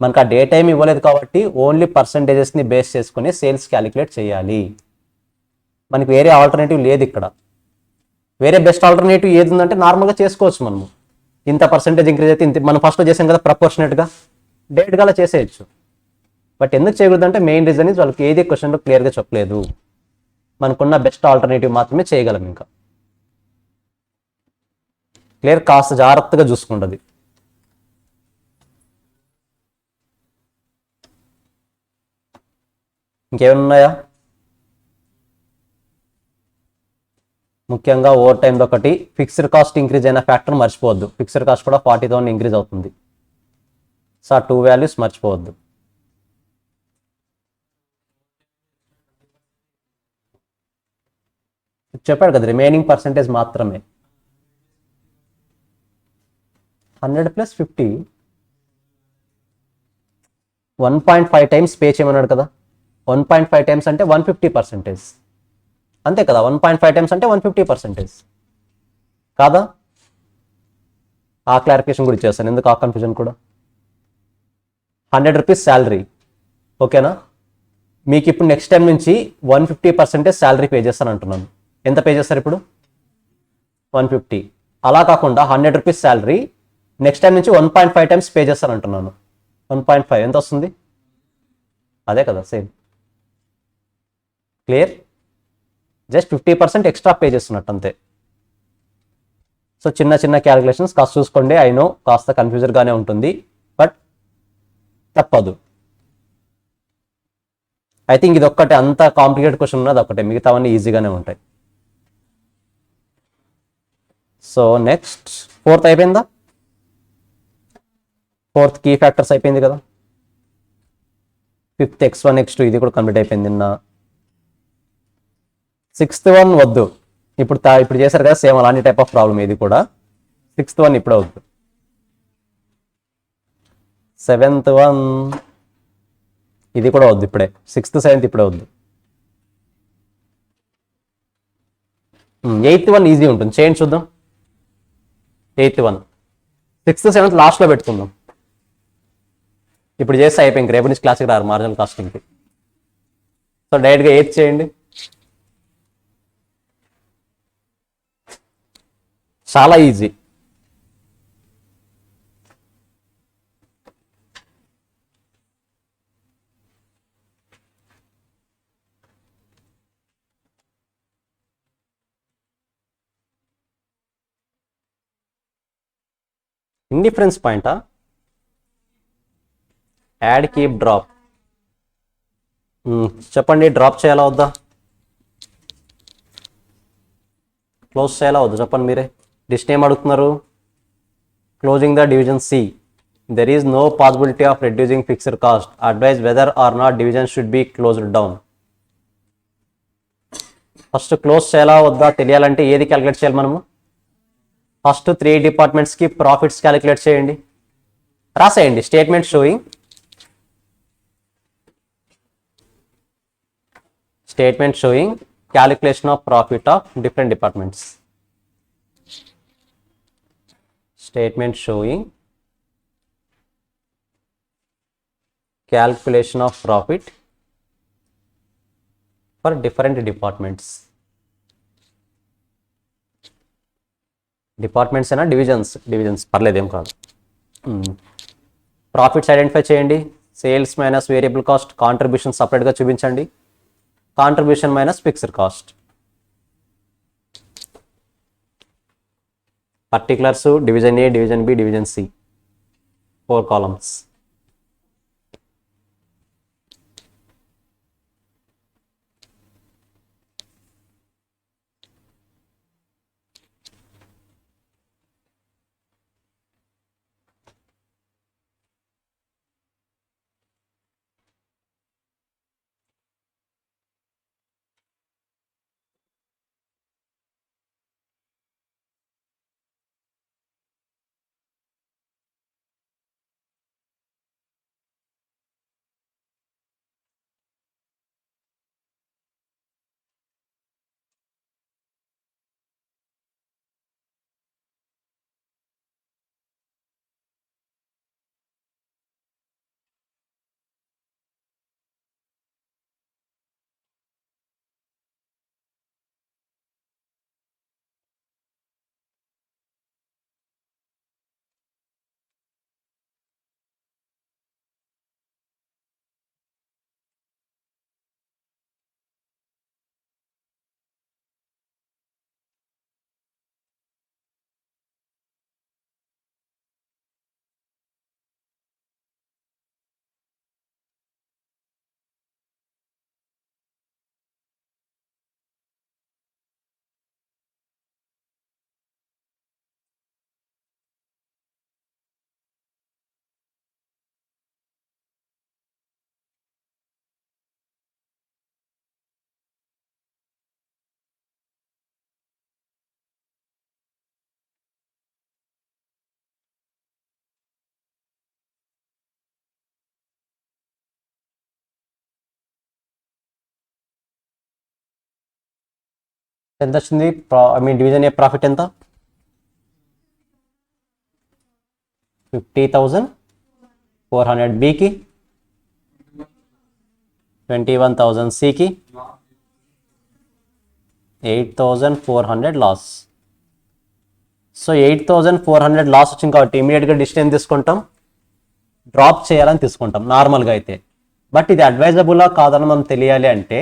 మనకు ఆ డే టైం ఇవ్వలేదు కాబట్టి ఓన్లీ పర్సంటేజెస్ని బేస్ చేసుకుని సేల్స్ క్యాలిక్యులేట్ చేయాలి. మనకి వేరే ఆల్టర్నేటివ్ లేదు ఇక్కడ. వేరే బెస్ట్ ఆల్టర్నేటివ్ ఏది ఉందంటే నార్మల్గా చేసుకోవచ్చు మనము. ఇంత పర్సంటేజ్ ఇంక్రీజ్ అయితే ఇంత, మనం ఫస్ట్లో చేసాం కదా ప్రపోర్షనేట్గా, డైరెక్ట్గా అలా చేసేయచ్చు. బట్ ఎందుకు చేయకూడదు అంటే మెయిన్ రీజన్ ఇస్ వాళ్ళకి ఏది క్వశ్చన్లో క్లియర్గా చెప్పలేదు, మనకున్న బెస్ట్ ఆల్టర్నేటివ్ మాత్రమే చేయగలం. ఇంకా క్లియర్, కాస్త జాగ్రత్తగా చూసుకుంటుంది. ఇంకేమైనా ఉన్నాయా? ముఖ్యంగా ఓవర్ టైంలో ఒకటి, ఫిక్స్డ్ కాస్ట్ ఇంక్రీజ్ అయిన ఫ్యాక్టర్ మర్చిపోవద్దు. ఫిక్స్డ్ కాస్ట్ కూడా 40,000 ఇంక్రీజ్ అవుతుంది. సో ఆ 2 వాల్యూస్ మర్చిపోవద్దు. చెప్పాడు కదా రిమైనింగ్ పర్సంటేజ్ మాత్రమే. 100 + 50 1.5 టైమ్స్ పే చేయమన్నాడు కదా. 1.5 టైమ్స్ అంటే 150%. అంతే కదా, 1.5 టైమ్స్ అంటే 150% కాదా? ఆ క్లారిఫికేషన్ కూడా ఇచ్చేస్తాను, ఎందుకు ఆ కన్ఫ్యూజన్ కూడా. 100 రూపీస్ శాలరీ, ఓకేనా? మీకు ఇప్పుడు నెక్స్ట్ టైం నుంచి 150% శాలరీ పే చేస్తాను అంటున్నాను. ఎంత పే చేస్తారు ఇప్పుడు? 150. అలా కాకుండా 100 రూపీస్ శాలరీ నెక్స్ట్ టైం నుంచి 1.5 టైమ్స్ పే చేస్తాను అంటున్నాను. 1.5 ఎంత వస్తుంది? అదే కదా, same. Clear? Just 50% extra pay చేస్తున్నట్టు అంతే. సో చిన్న చిన్న క్యాలిక్యులేషన్స్ కాస్త చూసుకోండి. ఐ నో కాస్త కన్ఫ్యూజర్గానే ఉంటుంది, బట్ తప్పదు. ఐ థింక్ ఇది ఒక్కటే అంత కాంప్లికేటెడ్ క్వశ్చన్ ఉన్నది ఒకటే, మిగతావన్నీ ఈజీగానే ఉంటాయి. సో నెక్స్ట్ 4th అయిపోయిందా? 4th కీ ఫ్యాక్టర్స్ అయిపోయింది కదా. 5th X1 X2 ఇది కూడా కంప్లీట్ అయిపోయింది నిన్న. 6th వన్ వద్దు, ఇప్పుడు చేశారు కదా సేమ్ అలాంటి టైప్ ఆఫ్ ప్రాబ్లం ఇది కూడా. 6th వన్ ఇప్పుడే వద్దు. 7th వన్ ఇది కూడా వద్దు ఇప్పుడే. 6th 7th ఇప్పుడే వద్దు. 8th వన్ ఈజీ ఉంటుంది, చేయండి చూద్దాం. 8th వన్ 6th 7th లాస్ట్లో పెట్టుకుందాం. ఇప్పుడు చేస్తే అయిపోయింది, రేపు నుంచి క్లాస్కి రారు మార్జినల్ కాస్టింగ్కి. సో డైరెక్ట్గా 8th చేయండి. చాలా ఈజీ. ఇండిఫరెన్స్ పాయింటా? Add keep drop. చెప్పండి, డ్రాప్ చేయాలా వద్దా, క్లోజ్ చేయాలా వద్దా చెప్పండి మీరే. లిస్ట్ ఏం అడుగుతున్నారు? Closing the division C. There is no possibility of reducing fixed cost. Advise whether or not division should be closed down. First close చేయాలా వద్దా తెలియాలంటే ఏది క్యాలిక్యులేట్ చేయాలి మనము? ఫస్ట్ 3 డిపార్ట్మెంట్స్కి ప్రాఫిట్స్ క్యాలిక్యులేట్ చేయండి, రాసేయండి. Statement showing calculation of profit of different departments. Statement showing calculation of profit for different departments. Departments అయినా divisions పర్లేదేం కాదు. ప్రాఫిట్స్ ఐడెంటిఫై చేయండి. Sales minus variable cost, contribution సపరేట్గా చూపించండి, contribution minus fixed cost. Particulars division A, division B, division C, 4 columns. ఎంత వచ్చింది? Division ఏ profit ఎంత? 50,400. బికి 21,000. సికి 8,400 లాస్. సో 8,400 లాస్ వచ్చింది కాబట్టి ఇమీడియట్గా డిసిషన్ తీసుకుంటాం, డ్రాప్ చేయాలని తీసుకుంటాం నార్మల్గా అయితే. బట్ ఇది అడ్వైజబులా కాదని మనం తెలియాలి అంటే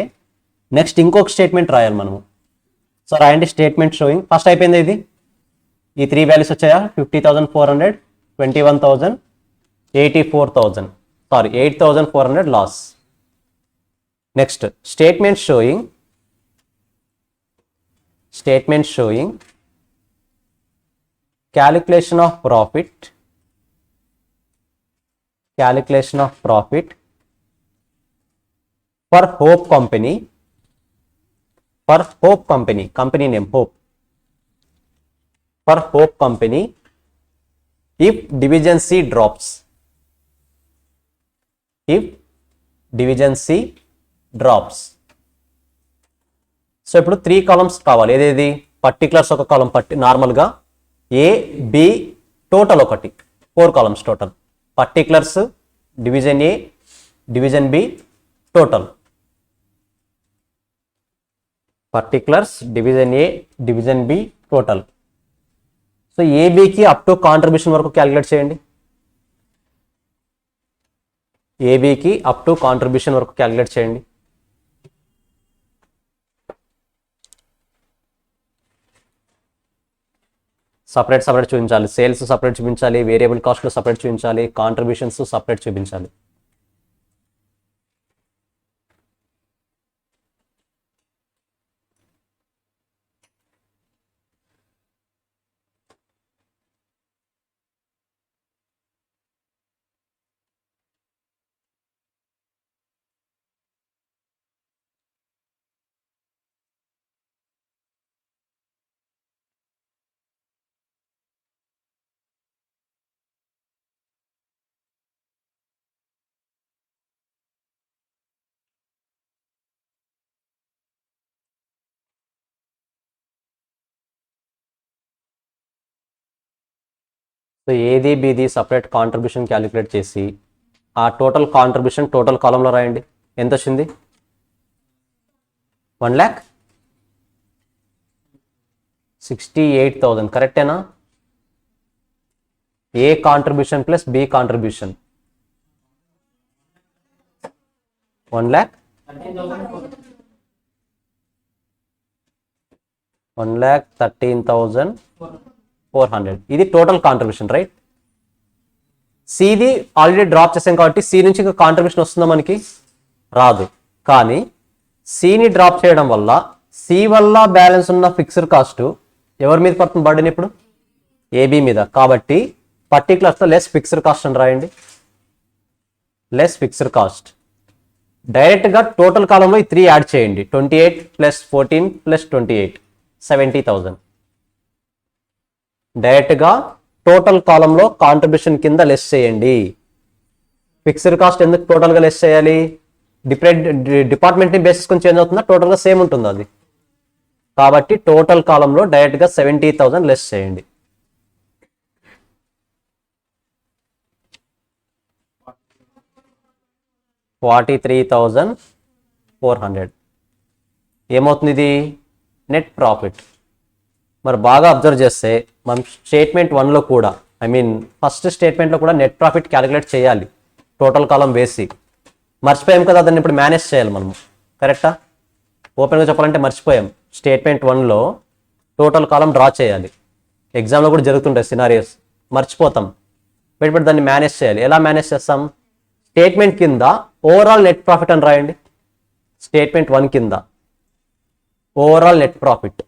నెక్స్ట్ ఇంకొక స్టేట్మెంట్ రాయాలి మనము. సో రాయండి స్టేట్మెంట్ షోయింగ్. ఫస్ట్ అయిపోయింది ఇది, ఈ 3 వాల్యూస్ వచ్చాయా? 50,400, 21,000, 84,000, sorry 8,400 loss. Next statement showing calculation of profit for Hope Company, company name Hope, for Hope Company if division C drops. So ఇప్పుడు 3 కాలమ్స్ కావాలి. ఏదేది? పర్టికులర్స్ ఒక కాలం, నార్మల్గా ఏ బి టోటల్ ఒకటి, 4 columns total. Particulars, division A, division B, total. Particulars, division A, division B, total. So ఏబికి up to contribution వరకు calculate చేయండి. ఏబికి అప్ టు కాంట్రిబ్యూషన్ వరకు క్యాలిక్యులేట్ చేయండి. సపరేట్ చూపించాలి. సేల్స్ సపరేట్ చూపించాలి, వేరియబుల్ కాస్ట్లు సపరేట్ చూపించాలి, కాంట్రిబ్యూషన్స్ సపరేట్ చూపించాలి. సో ఏది బిది సపరేట్ కాంట్రిబ్యూషన్ క్యాలిక్యులేట్ చేసి ఆ టోటల్ కాంట్రిబ్యూషన్ టోటల్ కాలంలో రాయండి. ఎంత వచ్చింది? 1,68,000. కరెక్టేనా? A contribution plus B contribution 1,13,400. ఇది టోటల్ కాంట్రిబ్యూషన్, రైట్? సిది ఆల్రెడీ డ్రాప్ చేసాం కాబట్టి సి నుంచి ఇంకా కాంట్రిబ్యూషన్ వస్తుందా? మనకి రాదు. కానీ సిని డ్రాప్ చేయడం వల్ల సి వల్ల బ్యాలెన్స్ ఉన్న ఫిక్స్డ్ కాస్ట్ ఎవరి మీద పడుతుంది బర్డెన్? ఇప్పుడు ఏబి మీద. కాబట్టి పర్టికులర్స్లో లెస్ ఫిక్స్డ్ కాస్ట్ అని రాయండి. Less fixed cost. డైరెక్ట్గా టోటల్ కాలంలో ఈ 3 యాడ్ చేయండి. 28 + 14 + 28 70,000. డైరెక్ట్గా టోటల్ కాలంలో కాంట్రిబ్యూషన్ కింద లెస్ చేయండి. ఫిక్స్డ్ కాస్ట్ ఎందుకు టోటల్గా లెస్ చేయాలి? డిపార్ట్మెంట్ని బేసిస్ కొని చేంజ్ అవుతుందా? టోటల్గా సేమ్ ఉంటుంది అది. కాబట్టి టోటల్ కాలంలో డైరెక్ట్గా 70,000 లెస్ చేయండి. $43,400 ఏమవుతుంది? ఇది నెట్ ప్రాఫిట్. మరి బాగా అబ్జర్వ్ చేస్తే మనం స్టేట్మెంట్ 1లో కూడా, ఫస్ట్ స్టేట్మెంట్లో కూడా నెట్ ప్రాఫిట్ క్యాలిక్యులేట్ చేయాలి టోటల్ కాలం వేసి. మర్చిపోయాం కదా, దాన్ని ఇప్పుడు మేనేజ్ చేయాలి మనము. కరెక్టా? ఓపెన్గా చెప్పాలంటే మర్చిపోయాం. స్టేట్మెంట్ 1లో టోటల్ కాలం డ్రా చేయాలి. ఎగ్జామ్లో కూడా జరుగుతుంటాయి సినారియోస్, మర్చిపోతాం. ఇప్పుడు దాన్ని మేనేజ్ చేయాలి. ఎలా మేనేజ్ చేస్తాం? స్టేట్మెంట్ కింద ఓవరాల్ నెట్ ప్రాఫిట్ అని రాయండి. స్టేట్మెంట్ 1 కింద ఓవరాల్ నెట్ ప్రాఫిట్.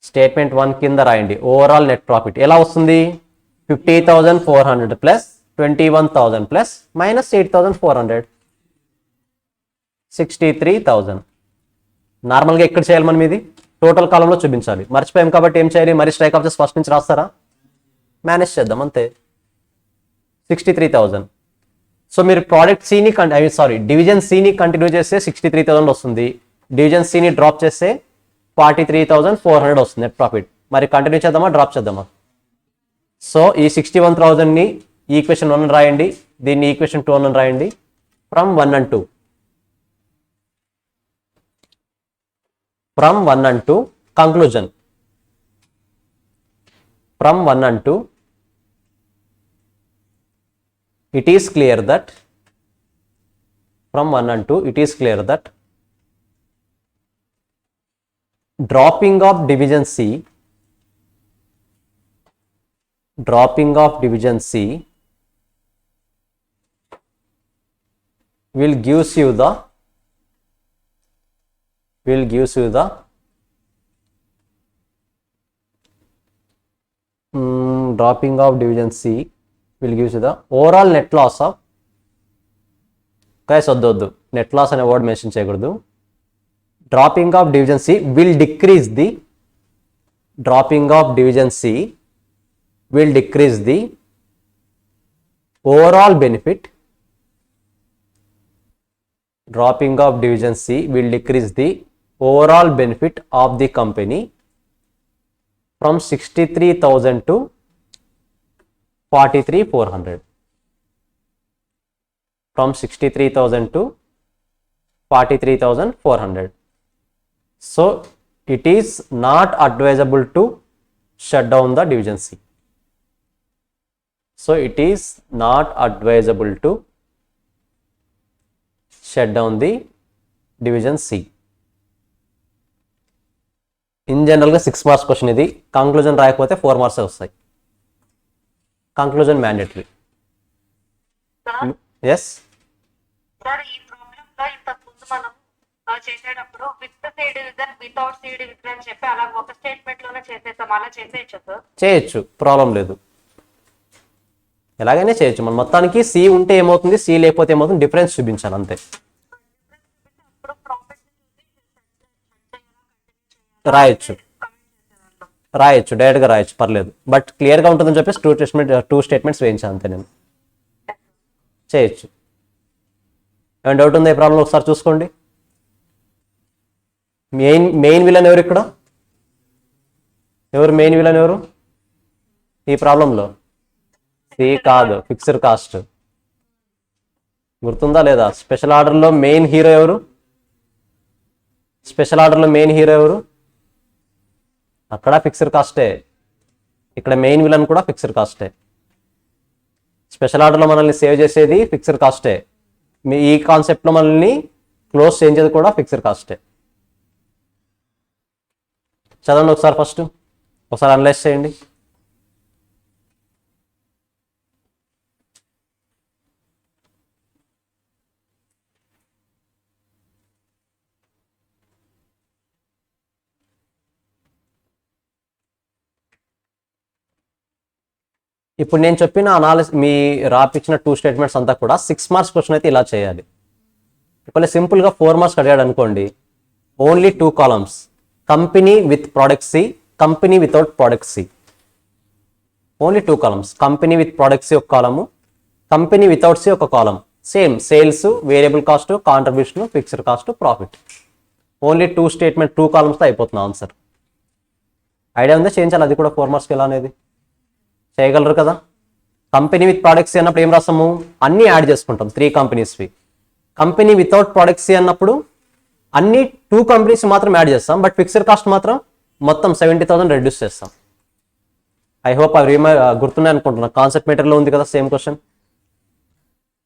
స్టేట్మెంట్ 1 కింద రాయండి ఓవరాల్ నెట్ ప్రాఫిట్. ఎలా వస్తుంది? 50,400 ప్లస్ 21,000 ప్లస్ మైనస్ 8,400 63,000. నార్మల్గా ఎక్కడ చేయాలి మనం? ఇది టోటల్ కాలంలో చూపించాలి. మర్చిపోయాం కాబట్టి ఏం చేయాలి? మరి స్ట్రైక్ ఆఫ్ ఫస్ట్ నుంచి రాస్తారా? మేనేజ్ చేద్దాం అంతే. 63,000. సో మీరు ప్రోడక్ట్ సిని డివిజన్ సిని కంటిన్యూ చేస్తే 63,000 వస్తుంది, డివిజన్ సిని డ్రాప్ చేస్తే 43,400 వస్తుంది నెట్ ప్రాఫిట్. మరి కంటిన్యూ చేద్దామా డ్రాప్ చేద్దామా? సో ఈ 61,000ని ఈక్వేషన్ 1 రాయండి, దీన్ని ఈక్వేషన్ 2 అని రాయండి. From 1 and 2 conclusion. From 1 and 2, it is clear that dropping of division C will gives you the dropping of division C will gives you the overall net loss of, guys వద్దు net loss అనే word mention చేయకూడదు. dropping of division C will decrease the overall benefit. Dropping of division C will decrease the overall benefit of the company from 63,000 to 43,400. From 63,000 to 43,400. So it is not advisable to shut down the division C. So it is not advisable to shut down the division C. In జనరల్గా 6 marks question ఇది. Conclusion రాయకపోతే 4 marks వస్తాయి. Conclusion mandatory. Yes sir, ఈ problem లో ఇంతకు ముందు మనం చేసేటప్పుడు with C division without C division అని చెప్పి అలా ఒక స్టేట్మెంట్ లోనే చేసేస్తాం. అలా చేసేయచ్చు సార్? చేయొచ్చు, ప్రాబ్లం లేదు, ఎలాగైనా చేయొచ్చు. మన మొత్తానికి సి ఉంటే ఏమవుతుంది, సి లేకపోతే ఏమవుతుంది, డిఫరెన్స్ చూపించాలి అంతే. రాయొచ్చు డైరెక్ట్గా రాయొచ్చు, పర్లేదు. బట్ క్లియర్గా ఉంటుందని చెప్పేసి 2 స్టేట్మెంట్స్ వేయించాను అంతే. నేను చేయొచ్చు. ఏమైనా డౌట్ ఉందా ఈ ప్రాబ్లం? ఒకసారి చూసుకోండి. మెయిన్ విలన్ ఎవరు ఇక్కడ? మెయిన్ విలన్ ఎవరు ఈ ప్రాబ్లంలో? సి కాదు, ఫిక్స్డ్ కాస్ట్. గుర్తుందా లేదా? స్పెషల్ ఆర్డర్లో మెయిన్ హీరో ఎవరు? అక్కడ ఫిక్స్డ్ కాస్టే, ఇక్కడ మెయిన్ విలన్ కూడా ఫిక్స్డ్ కాస్టే. స్పెషల్ ఆర్డర్లో మనల్ని సేవ్ చేసేది ఫిక్స్డ్ కాస్టే, ఈ కాన్సెప్ట్లో మనల్ని క్లోజ్ చేయించేది కూడా ఫిక్స్డ్ కాస్టే. చదవండి ఒకసారి, ఫస్ట్ ఒకసారి అనలైజ్ చేయండి. ఇప్పుడు నేను చెప్పిన మీ రాపిచ్చిన 2 స్టేట్మెంట్స్ అంతా కూడా 6 మార్క్స్ క్వశ్చన్ అయితే ఇలా చేయాలి. ఇప్పుడు సింపుల్గా 4 మార్క్స్ అడిగాడు అనుకోండి, only 2 columns, company with product C, company without product C. Only 2 columns, company with product C ఒక కాలము, కంపెనీ వితౌట్ సి ఒక column. Same sales, variable cost, contribution, fixed cost, profit. Only 2 statement 2 కాలమ్స్తో అయిపోతుంది answer. Idea ఉందా? చేయించాలి అది కూడా 4 మార్క్స్కి ఎలా అనేది చేయగలరు కదా. కంపెనీ విత్ ప్రోడక్ట్స్ అన్నప్పుడు ఏం రాస్తాము? అన్నీ యాడ్ చేసుకుంటాం, 3 కంపెనీస్వి. కంపెనీ వితౌట్ ప్రోడక్ట్స్ అన్నప్పుడు అన్ని 2 కంపెనీస్ మాత్రం యాడ్ చేస్తాం, బట్ ఫిక్స్డ్ కాస్ట్ మాత్రం మొత్తం 70,000 రెడ్యూస్ చేస్తాం. ఐ హోప్ అవి గుర్తున్నాయి అనుకుంటున్నా. కాన్సెప్ట్ మెటీరియల్లో ఉంది కదా సేమ్ క్వశ్చన్,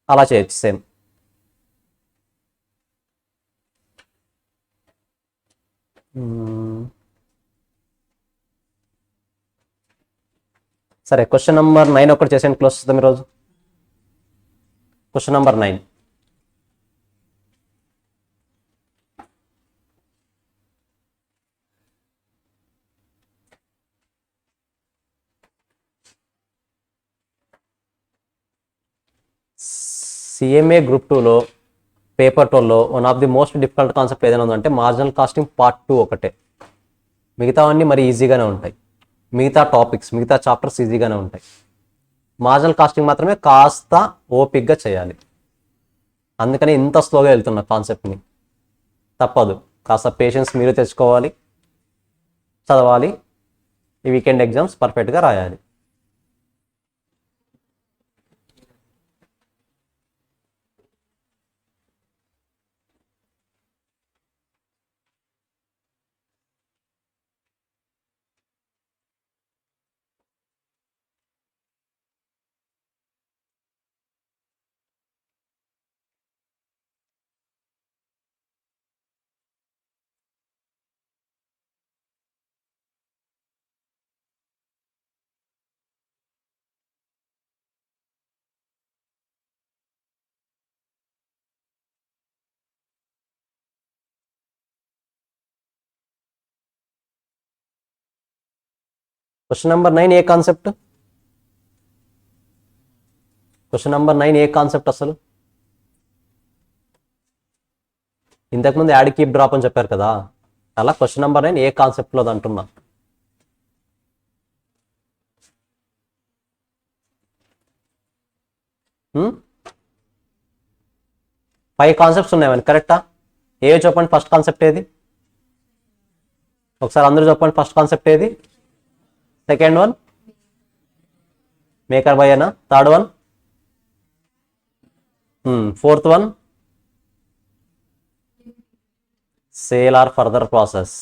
అలా చేయొచ్చు సేమ్. సరే, క్వశ్చన్ నెంబర్ 9 ఒకటి చేసేయండి, క్లోజ్ చేద్దాం ఈరోజు. Question number 9. సిఎంఏ గ్రూప్ 2లో పేపర్ 12లో one of the most difficult concept ఏదైనా ఉందంటే మార్జినల్ కాస్టింగ్ పార్ట్ 2 ఒకటే. మిగతావన్నీ మరి ఈజీగానే ఉంటాయి, మిగతా టాపిక్స్, మిగతా చాప్టర్స్ ఈజీగానే ఉంటాయి. మార్జినల్ కాస్టింగ్ మాత్రమే కాస్త ఓపిక్గా చేయాలి. అందుకని ఇంత స్లోగా వెళ్తున్నా కాన్సెప్ట్ని. తప్పదు, కాస్త పేషెన్స్ మీరు తెచ్చుకోవాలి, చదవాలి, ఈ వీకెండ్ ఎగ్జామ్స్ పర్ఫెక్ట్గా రాయాలి. క్వశ్చన్ నెంబర్ 9 ఏ కాన్సెప్ట్? క్వశ్చన్ నెంబర్ 9 ఏ కాన్సెప్ట్ అసలు? ఇంతకుముందు యాడ్ కీప్ డ్రాప్ అని చెప్పారు కదా, అలా క్వశ్చన్ నెంబర్ 9 ఏ కాన్సెప్ట్లో అంటున్నా. ఫైవ్ కాన్సెప్ట్స్ ఉన్నాయని కరెక్టా? ఏ చెప్పండి, ఫస్ట్ కాన్సెప్ట్ ఏది? ఒకసారి అందరూ చెప్పండి, ఫస్ట్ కాన్సెప్ట్ ఏది? సెకండ్ వన్ మేకర్ బై అనా? Third one? Fourth one sale are further process.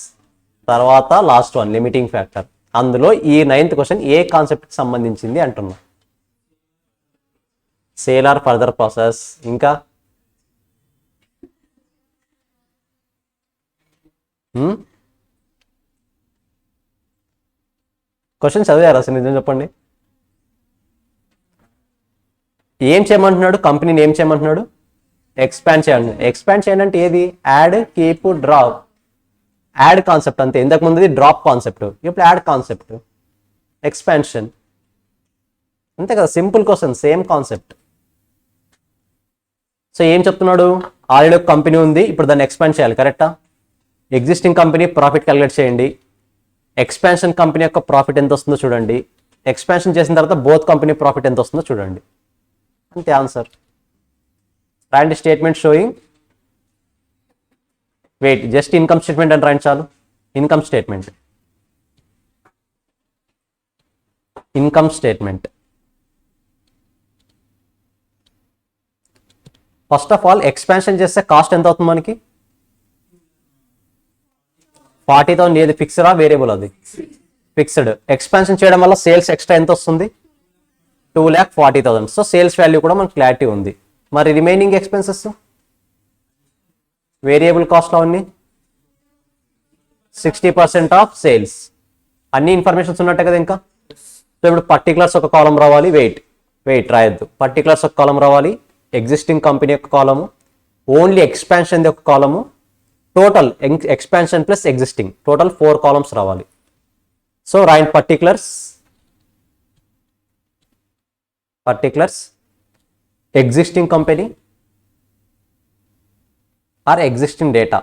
తర్వాత లాస్ట్ వన్ లిమిటింగ్ ఫ్యాక్టర్. అందులో ఈ 9th క్వశ్చన్ ఏ కాన్సెప్ట్కి సంబంధించింది అంటున్నా? Sale are further process. ఇంకా క్వశ్చన్ చదివారా అసలు? నిజం చెప్పండి, ఏం చేయమంటున్నాడు? కంపెనీని ఏం చేయమంటున్నాడు? ఎక్స్పాండ్ చేయండి. ఎక్స్పాండ్ చేయండి అంటే ఏది? Add, keep, drop. Ad concept అంతే. ఇంతకు ముందుది డ్రాప్ కాన్సెప్ట్, ఇప్పుడు యాడ్ కాన్సెప్ట్, ఎక్స్పాన్షన్. అంతే కదా, simple question, same concept. So ఏం చెప్తున్నాడు? ఆల్రెడీ ఒక కంపెనీ ఉంది, ఇప్పుడు దాన్ని ఎక్స్పాండ్ చేయాలి. కరెక్టా? ఎగ్జిస్టింగ్ కంపెనీ ప్రాఫిట్ క్యాలిక్యులేట్ చేయండి. ఎక్స్పాన్షన్ కంపెనీ యొక్క ప్రాఫిట్ ఎంత వస్తుందో చూడండి. ఎక్స్పాన్షన్ చేసిన తర్వాత బోత్ కంపెనీ ప్రాఫిట్ ఎంత వస్తుందో చూడండి. అంతే ఆన్సర్. రాయండి statement showing. Wait, just income statement అని రాయండి చాలు. Income statement, income statement. First of all expansion చేస్తే కాస్ట్ ఎంత అవుతుంది మనకి? 40,000. ఏది ఫిక్స్డా వేరియబుల్? అది ఫిక్స్డ్. ఎక్స్పాన్షన్ చేయడం వల్ల సేల్స్ ఎక్స్ట్రా ఎంత వస్తుంది? 2,40,000. సో సేల్స్ వాల్యూ కూడా మనకు క్లారిటీ ఉంది. మరి రిమైనింగ్ ఎక్స్పెన్సెస్, వేరియబుల్ కాస్ట్లో అన్ని 60% ఆఫ్ సేల్స్. అన్ని ఇన్ఫర్మేషన్స్ ఉన్నట్టే కదా ఇంకా. సో ఇప్పుడు పర్టికులర్స్ ఒక కాలం రావాలి. వెయిట్ రాయొద్దు. పర్టికులర్స్ ఒక కాలం రావాలి, ఎగ్జిస్టింగ్ కంపెనీ యొక్క కాలము, ఓన్లీ ఎక్స్పాన్షన్ యొక్క కాలము, total expansion plus existing, total 4 columns రావాలి. సో రాయండి particulars, existing company or existing data.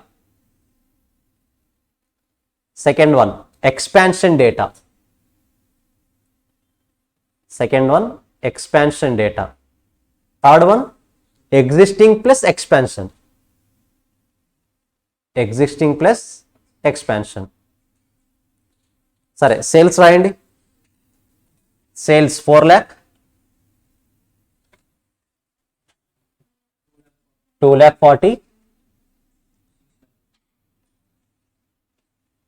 Second one, expansion data. Third one, existing plus expansion. సరే, సేల్స్ రాయండి. Sales 4 lakh, 2,40,000,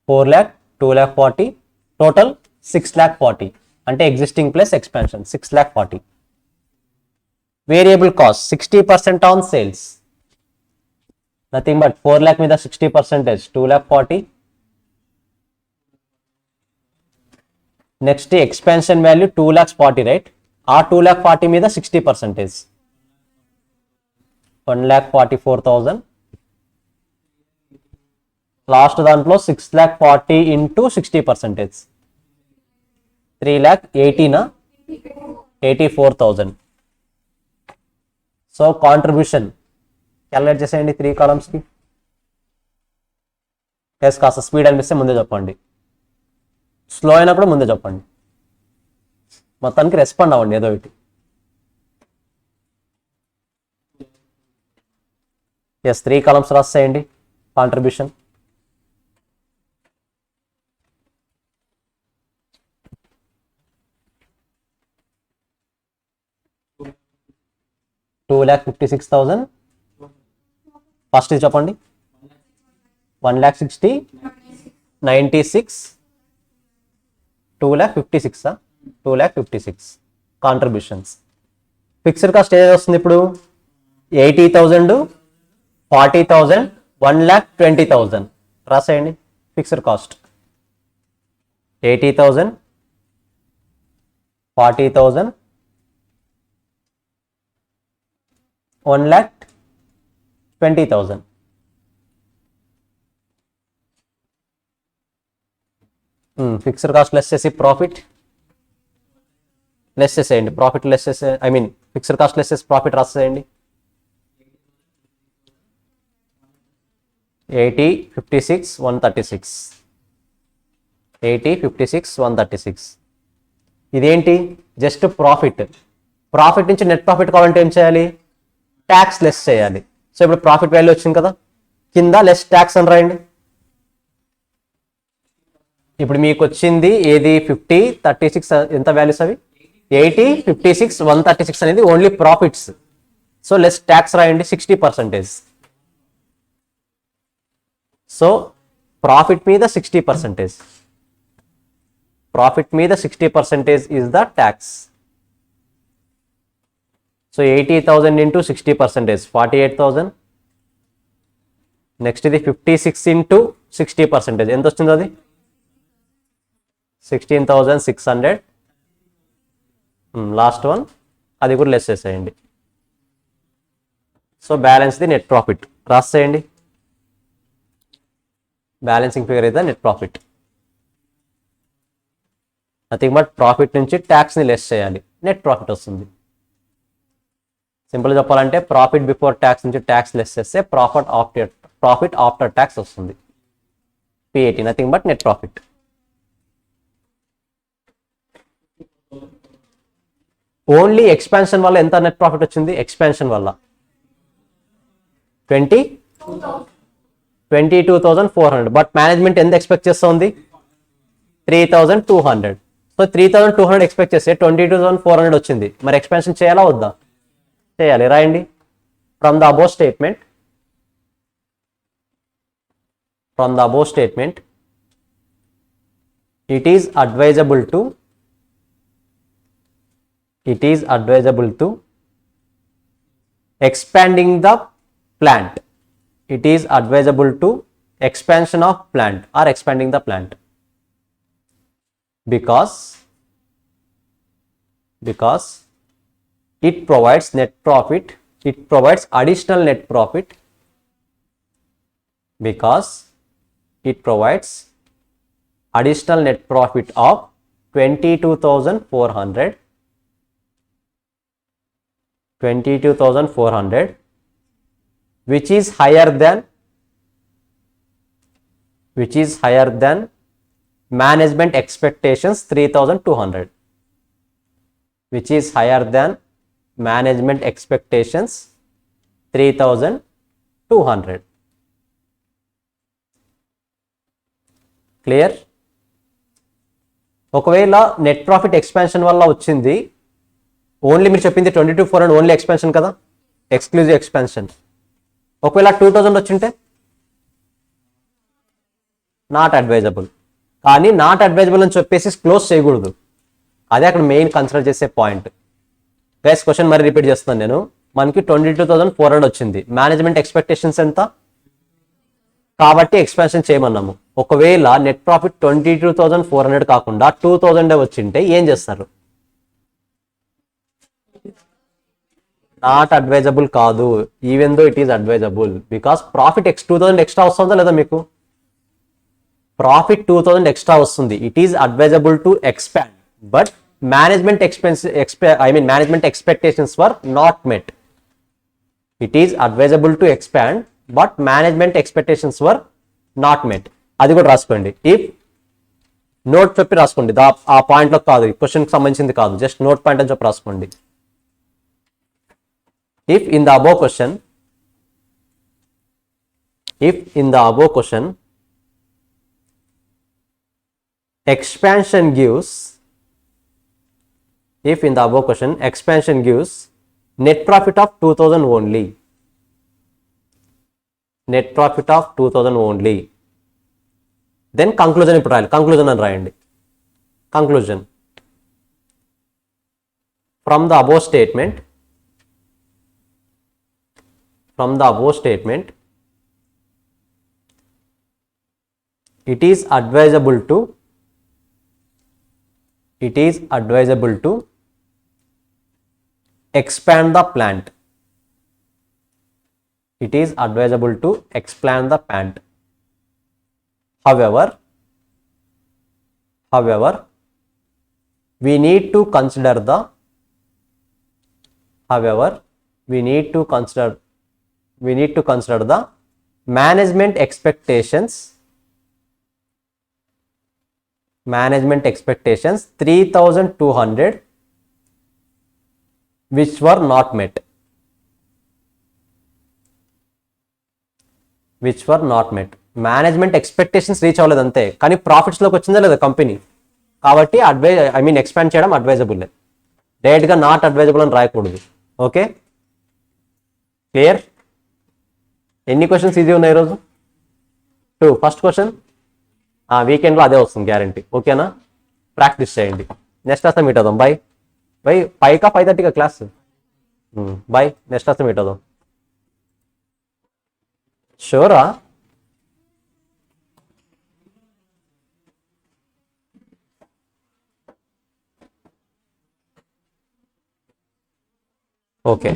4 lakh, 2,40,000, total 6,40,000. అంటే existing plus expansion 6,40,000. Variable cost 60% on sales, nothing but 4 lakh మీద 60% 2,40,000. Next expansion value 2,40,000, right? ఆ 2,40,000 మీద 60%, 1,44,000. Last దాంట్లో 6,40,000 into 60%, 3,80,000, 84,000. So contribution calculate చేసేయండి 3 కాలమ్స్కి. కాస్త speed అనిపిస్తే ముందే చెప్పండి, స్లో అయినా కూడా ముందే చెప్పండి. మొత్తానికి రెస్పాండ్ అవ్వండి ఏదో ఒకటి. ఎస్ 3 కాలమ్స్ రాసేయండి కాంట్రిబ్యూషన్. $2,56,000. ఫస్ట్ ఇది చెప్పండి. 1,60,000, 96, 2,56,000. 2,56,000 కాంట్రిబ్యూషన్స్. ఫిక్స్డ్ కాస్ట్ ఏది వస్తుంది ఇప్పుడు? 80,000, 40,000, 1,20,000 రాసేయండి. Fixed cost 80,000, 40,000, 1,20,000. Fixed cost less చేసి ప్రాఫిట్ లెస్ చేసేయండి. ప్రాఫిట్ లెస్ చేసే ఫిక్స్డ్ కాస్ట్ లెస్ చేసి ప్రాఫిట్ రాసేయండి. 80, 56, 136. 80, 56, 136. ఇదేంటి? Just profit. ప్రాఫిట్ నుంచి నెట్ ప్రాఫిట్ కావాలంటే ఏం చేయాలి? ట్యాక్స్ లెస్ చేయాలి. సో ఇప్పుడు ప్రాఫిట్ వాల్యూ వచ్చింది కదా, కింద లెస్ ట్యాక్స్ అని రాయండి. ఇప్పుడు మీకు వచ్చింది ఏది? 50, 36. ఎంత వాల్యూస్ అవి? 80, 56, 136 అనేది only profits. So less tax రాయండి 60%. సో ప్రాఫిట్ మీద 60%. ప్రాఫిట్ మీద 60% is the tax. So 80,000 into 60%, 48,000. Next ఇది 56 ఇంటూ 60%, ఎంత వచ్చింది అది? 16,600. లాస్ట్ వన్, అది కూడా లెస్ చేసేయండి. So balance the net profit రాసేయండి. Balancing figure is the net profit. Nothing but profit నుంచి ట్యాక్స్ని లెస్ చేయాలి, నెట్ ప్రాఫిట్ వస్తుంది. సింపుల్ చెప్పాలంటే ప్రాఫిట్ బిఫోర్ ట్యాక్స్ నుంచి ట్యాక్స్ లెస్ చేస్తే ప్రాఫిట్ ఆఫ్టర్ ట్యాక్స్ వస్తుంది. PAT, nothing but net profit. Only expansion వల్ల ఎంత నెట్ ప్రాఫిట్ వచ్చింది? ఎక్స్పాన్షన్ వల్ల 22,400. బట్ మేనేజ్మెంట్ ఎంత ఎక్స్పెక్ట్ చేస్తుంది? 3,200. సో 3,200 ఎక్స్పెక్ట్ చేస్తే 22,400 వచ్చింది. మరి ఎక్స్పాన్షన్ చేయాలా వద్దా? చేయాలి. రాయండి. From the above statement it is advisable to expanding the plant. It is advisable to expansion of plant or expanding the plant because it provides net profit. It provides additional net profit because it provides additional net profit of 22,400, which is higher than management expectations 3,200. Which is higher than management expectations 3,200. Clear? ఒకవేళ net profit expansion వల్ల వచ్చింది, only మీరు చెప్పింది 22,400 only expansion కదా, exclusive expansion. ఒకవేళ 2,000 వచ్చింటే not advisable. కానీ not advisable అని చెప్పేసి క్లోజ్ చేయకూడదు. అదే అక్కడ మెయిన్ కన్సిడర్ చేసే పాయింట్. గైస్ క్వశ్చన్ మరి రిపీట్ చేస్తున్నాను నేను. మనకి 22,400 వచ్చింది, మేనేజ్మెంట్ ఎక్స్పెక్టేషన్స్ ఎంత కాబట్టి ఎక్స్పాన్షన్ చేయమన్నాము. ఒకవేళ నెట్ ప్రాఫిట్ 22,400 కాకుండా 2,000 వచ్చింటే ఏం చేస్తారు? నాట్ అడ్వైజబుల్ కాదు, even though it is advisable. Because profit 2,000 extra వస్తుందా లేదా? మీకు ప్రాఫిట్ 2,000 ఎక్స్ట్రా వస్తుంది. It is advisable to expand, but management management expectations were not met. It is advisable to expand but management expectations were not met. అది కూడా రాసుకోండి. If note చెప్పి రాసుకోండి, ఆ పాయింట్లో కాదు, క్వశ్చన్కి సంబంధించింది కాదు, జస్ట్ నోట్ పాయింట్ అని చెప్పి రాసుకోండి. If in the above question If in the above question expansion gives net profit of 2000 only, net profit of 2000 only, then conclusion ఇప్పుడు రాయాలి, conclusion అని రాయండి. Conclusion from the above statement it is advisable to expand the plant. It is advisable to expand the plant. However, we need to consider the management expectations 3200 which were not met. Management expectations reach అవ్వలేదు అంతే, కానీ ప్రాఫిట్స్లోకి వచ్చిందా లేదా company, కాబట్టి expand చేయడం advisable. డైరెక్ట్గా not advisable అని రాయకూడదు. Okay, clear? ఎన్ని క్వశ్చన్స్ ఈజీ ఉన్నాయి ఈరోజు? 2. ఫస్ట్ క్వశ్చన్ వీకెండ్లో అదే వస్తుంది గ్యారంటీ. ఓకేనా? ప్రాక్టీస్ చేయండి. నెక్స్ట్ క్లాస్లో మీట్ అవుదాం. బై 5కా 5:30కా క్లాస్? బై, నెక్స్ట్ క్లాస్లో మీట్ అవుదాం. షూరా? ఓకే,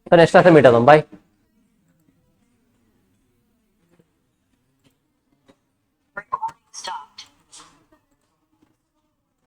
సో నెక్స్ట్ క్లాస్లో మీట్ అవుదాం. బాయ్.